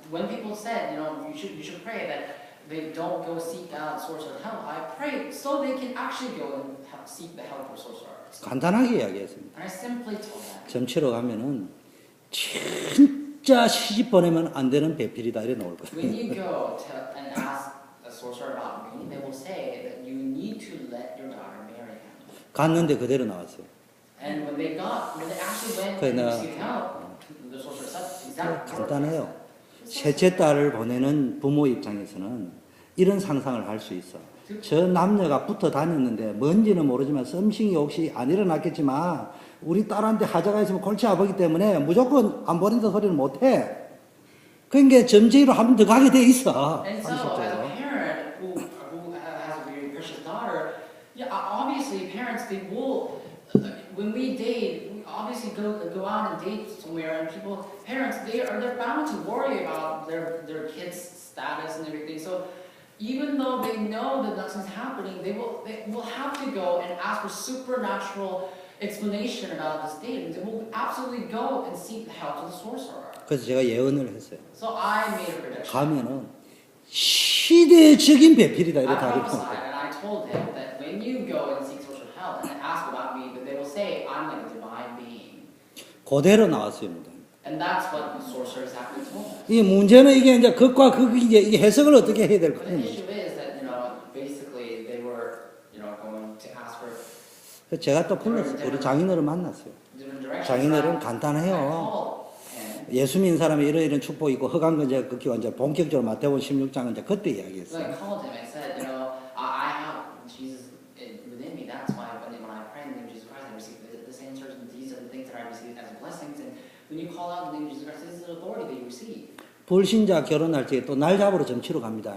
when people said, you should pray that they don't go seek out sorcerer's help, I prayed so they can actually go and seek the help of sorcerers. 간단하게 이야기했습니다. And I simply told them. 점치러 가면은 진짜 시집 보내면 안 되는 배필이다 이래 나올 거예요. When you go and ask a sorcerer about me, they will say that you need to let your daughter marry him. 갔는데 그대로 나왔어요. And when they actually went 그래, and 내가 received help, the sorcerer said exactly. 간단해요. 셋째 딸을 보내는 부모 입장에서는 이런 상상을 할 수 있어. 저 남녀가 붙어 다녔는데 뭔지는 모르지만 썸씽이 혹시 안 일어났겠지만 우리 딸한테 하자가 있으면 골치 아프기 때문에 무조건 안 보낸다 소리는 못해. 그러니까 점쟁이로 한 번 더 가게 돼 있어. And so, as a parent who has a very precious daughter, obviously parents, they will, when we date, we obviously go out and date somewhere, and parents, they're bound to worry about their kids' status and everything. So even though they know that nothing's happening, they will have to go and ask for supernatural explanation about this date, they will absolutely go and seek the help of the sorcerer. 그래서 제가 예언을 했어요. So I made a prediction. 가면은 시대적인 배필이다 I 이렇게 prophesied 하겠습니다. and I told him that when you go and seek social help and ask about me, that they will say I'm like a divine being. 그대로 나왔습니다. And that's what the sorcerer exactly told us. 이 문제는 이게 이제 극과 극이 이게 해석을 어떻게 해야 될 But the 거예요. issue is that, basically they were, going to ask for 그래서 제가 또 불렀어요. 우리 장인어른 만났어요. different directions. 장인어른 I 간단해요. called him. 예수 믿는 사람이 이런 축복이 있고 허간 건 제가 그렇게 이제 본격적으로 마태복음 16장은 이제 그때 So I 이야기했어요. called him and said, I have Jesus within me. That's why when I pray in the name of Jesus Christ, I receive the same certain these are the things that I receive as blessings. And when you call out the name of Jesus Christ, this is the authority that you receive. 불신자 결혼할 때 또 날 잡으러 점치러 갑니다.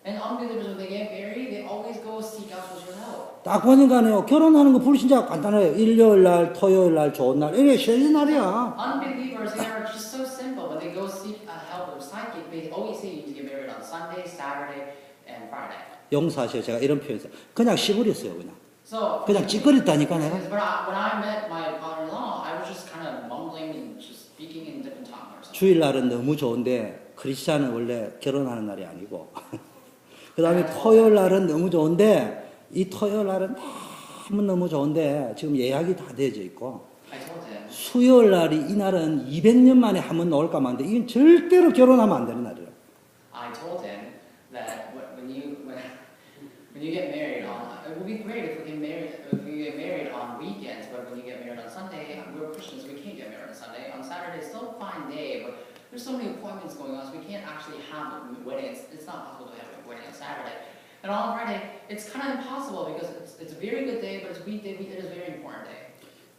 And unbelievers, when they get married, they always go seek out social help. 딱 보니까요, 결혼하는 거 불신자가 간단해요. 일요일 날, 토요일 날, 좋은 날, 이래 쉬는 날이야. Unbelievers, they are just so simple. When they go seek help of psychic, they always say you need to get married on Sunday, Saturday, and Friday. 용서하세요. 제가 이런 표현했어요. 그냥 씨부렸어요, 그냥. So, 그냥 찌꺼렸다니까 내가. but when I met my father-in-law, I was just kind of mumbling and just speaking in different tongue or something. 주일날은 너무 좋은데 크리스찬은 원래 결혼하는 날이 아니고 그 다음에 토요일 날은 너무 좋은데 이 토요일 날은 너무 좋은데 지금 예약이 다 되어져 있고 I told him, 수요일 날이 이 날은 200년 만에 한 번 나올까 하는데 이건 절대로 결혼하면 안 되는 날이에요. I told him that when you get married it would be great if we get married on weekends, but when you get married on Sunday, we're Christians, we can't get married on Sunday. On Saturday, it's still a fine day, but there's so many appointments going on, so we can't actually have a wedding. It's not possible to have a wedding on Saturday. And on Friday, it's kind of impossible because it's a very good day, but it's weekday. It is a very important day.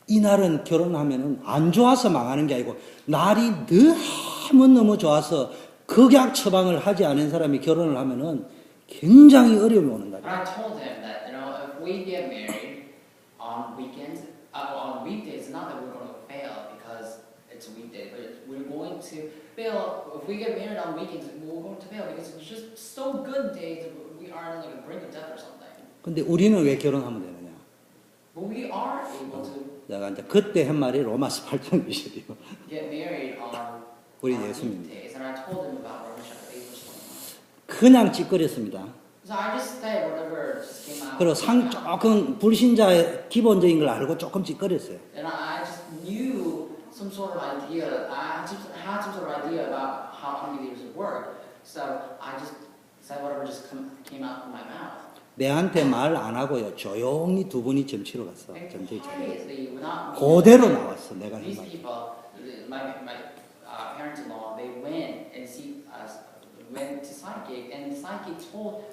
이 날은 결혼하면은 안 좋아서 망하는 게 아니고 날이 너무 좋아서 극약 처방을 하지 않은 사람이 결혼을 하면은 굉장히 어려움이 오는 But 날이에요. I told him that if we get married on weekends, on weekdays, not that we're going to fail because it's a weekday, but we're going to fail. If we get married on weekends, we're going to fail because it's just so good days that we are on like a brink of death or something. 근데 우리는 왜 결혼하면 되느냐? But we are able to 내가 이제 그때 한 말이 로마서 8장 20이요. get married on 우리 예수님. weekdays, and I told him about Romans chapter 8 verse 21. 그냥 찌꺼렸습니다. So I just said whatever just came out. 그리고 조금 불신자의 기본적인 걸 알고 조금 찌꺼렸어요. And I just knew some sort of idea. I just had some sort of idea about how unbelievers would work. So I just said whatever just came out from my mouth. 내한테 말 안 하고요. 조용히 두 분이 점치러 갔어. And 점치기 전에. quietly, without me, 그대로 나왔어. 내가 한 these 말. people, my parents-in-law, they went to psychic, and the psychic told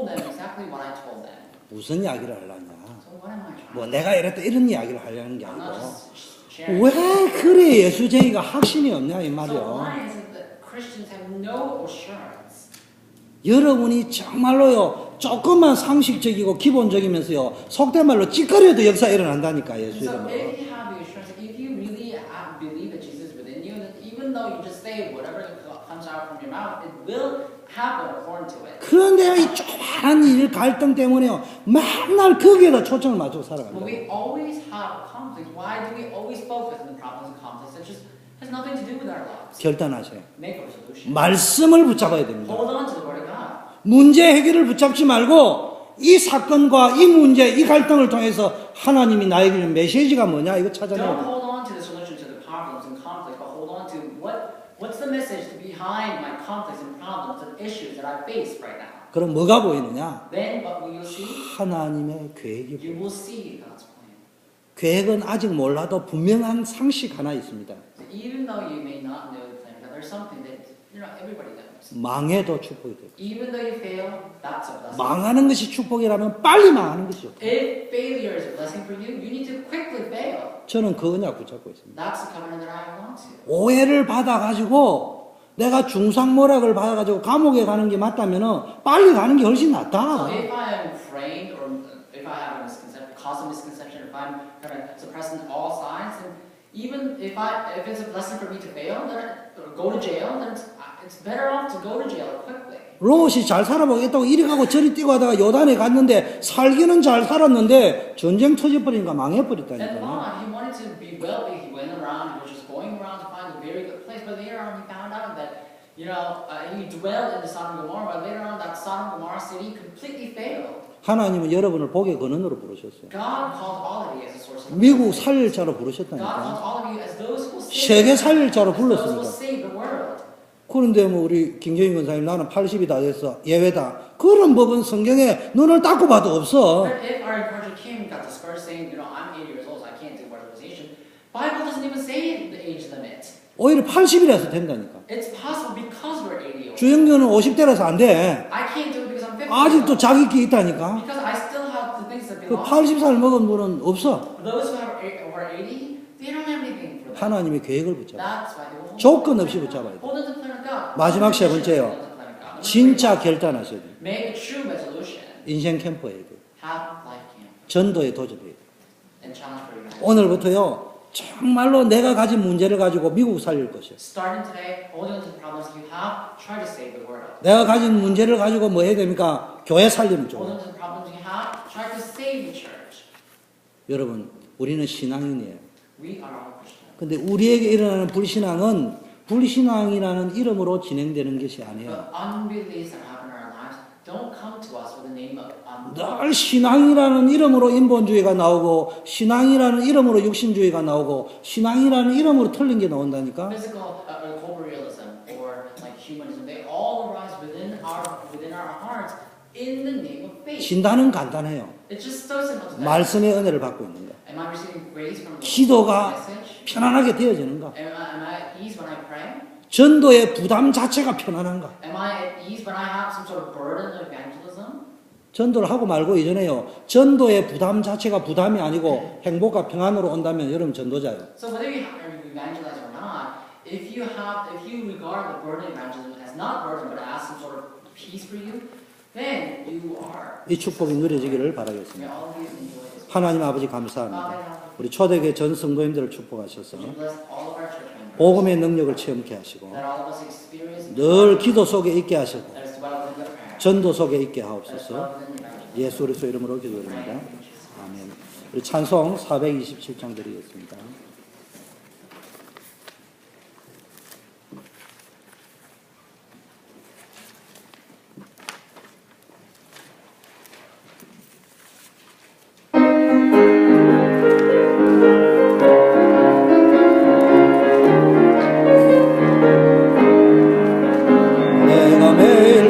them exactly what I told them. 무슨 이야기를 하려냐. So what am I trying? 뭐 내가 이랬다 이런 이야기를 하려는 게 I'm not 아니고 just sharing. 왜 그래 예수쟁이가 확신이 없냐 이 So 말이요. why is it that Christians have no assurance? 여러분이 정말로요 조금만 상식적이고 기본적이면서요 속된 말로 찌꺼려도 역사 일어난다니까 예수 So 이름으로. if you have the assurance, if you really believe that Jesus is within you, then even though you just say whatever comes out from your mouth, it will happen according to it. 그런데 이 조그마한 일 갈등 때문에요 맨날 거기에다 초점을 맞추고 But 살아갑니다. we always have conflict. Why do we always focus on the problems and conflicts that just has nothing to do with our lives? 결단하세요. Make a resolution. 말씀을 붙잡아야 됩니다. Hold on to the word of God. 문제 해결을 붙잡지 말고 이 사건과 이 문제, 이 갈등을 통해서 하나님이 나에게 주는 메시지가 뭐냐 이거 Don't 찾아내야 돼요. hold on to the solution to the problems and conflicts, but hold on to what's the message behind my conflicts and problems and issues that I face right now. 그럼 뭐가 보이느냐? Then what will you see? 하나님의 계획이 보여요. You will see God's plan. 계획은 아직 몰라도 분명한 상식 하나 있습니다. So even though you may not know the plan, there's something that everybody knows. 망해도 축복이 돼요. Even though you fail, that's a blessing. 망하는 것이 축복이라면 빨리 망하는 것이죠. If failure is a blessing for you, you need to quickly fail. 저는 그 언약 붙잡고 있습니다. That's the covenant that I want to. 오해를 받아가지고 내가 중상모락을 받아가지고 감옥에 가는 게 맞다면은 빨리 가는 게 훨씬 낫다. So if I am framed or if I have a misconception, cause a misconception, if I'm kind of suppressing all sides, and even if it's a blessing for me to fail, then or go to jail, then it's better off to go to jail quickly. 롯이 잘 살아보겠다고 이리 가고 저리 뛰고 하다가 요단에 갔는데 살기는 잘 살았는데 전쟁 터져버리니까 And 망해버렸다니까요. Lot, he wanted to be wealthy. He went around. He was just going around to find a very good place. But later on, he found out that, he dwelled in the Sodom and Gomorrah. But later on, that Sodom and Gomorrah city completely failed. 하나님은 여러분을 복의 근원으로 부르셨어요. God called all of you as a source of 미국 blessing. 살릴 자로 God called 부르셨다니까. all of you as those who will 세계 save 살릴 자로 as those who will 불렀습니다. save the world. 그런데 뭐 우리 김경인 권사님 나는 80이 다 됐어. 예외다. 그런 법은 성경에 눈을 닦고 봐도 없어. But if our encourager Kim got discouraged saying, I'm 80 years old, so I can't do fertilization, Bible doesn't even say the age limit. 오히려 80이라서 된다니까. It's possible because we're 80 old. 주영교는 50대라서 안 돼. I can't do it because I'm 50. 아직도 자기끼 있다니까. Because I still have the things that 그 belong. 80살 먹은 분은 없어. Those who are 80, they don't have anything for them. 하나님의 계획을 붙잡아. That's why they will hold 조건 없이 붙잡아야 돼. Hold on to the plan of God. 마지막 세 번째요. 진짜 결단하셔야 돼. Make a true resolution. 인생 캠프에 돼. Have life camp 전도에 도전해야 돼. and challenge for your life. 오늘부터요. 정말로 내가 가진 문제를 가지고 미국 살릴 것이야. Starting today, holding on to the problems you have, try to save the world. 내가 가진 문제를 가지고 뭐 해야 됩니까? 교회 살리면 Hold 좋아. on to the problems you have, try to save the church. 여러분, 우리는 신앙인이에요. We are all Christians. 근데 우리에게 일어나는 불신앙은 불신앙이라는 이름으로 진행되는 것이 아니에요. But unbeliefs that happen in our lives don't come to us with the name of 늘 신앙이라는 이름으로 인본주의가 나오고 신앙이라는 이름으로 육신주의가 나오고 신앙이라는 이름으로 틀린 게 나온다니까. physical corporealism or like humanism. They all arise within our hearts in the name of faith. 진단은 간단해요. It's just so simple to that. 말씀의 은혜를 받고 있는가. Am I receiving grace from the 기도가 message? 편안하게 되어지는가. Am I at ease when I pray? 전도의 부담 자체가 편안한가. Am I at ease when I have some sort of burden of evangelism? 전도를 하고 말고 이전에요. 전도의 부담 자체가 부담이 아니고 행복과 평안으로 온다면 여러분 전도자예요. So whether you evangelize or not, if you regard the burden of evangelism as not burden but as some sort of peace for you, then you are. 이 축복이 누려지기를 May 바라겠습니다. all of you enjoy this. 하나님 아버지 감사합니다. 우리 초대교회 전 성도님들을 축복하셔서 You bless all of our church members. 복음의 능력을 체험케 하시고 That all of us experience 늘 기도 속에 있게 하시고 that is dwelled in the prayer. 전도 속에 있게 That is 하옵소서. dwelled in the evangelism. 예수 그리스도 이름으로 기도드립니다. 아멘. 우리 찬송 427장 드리겠습니다. 내가 매일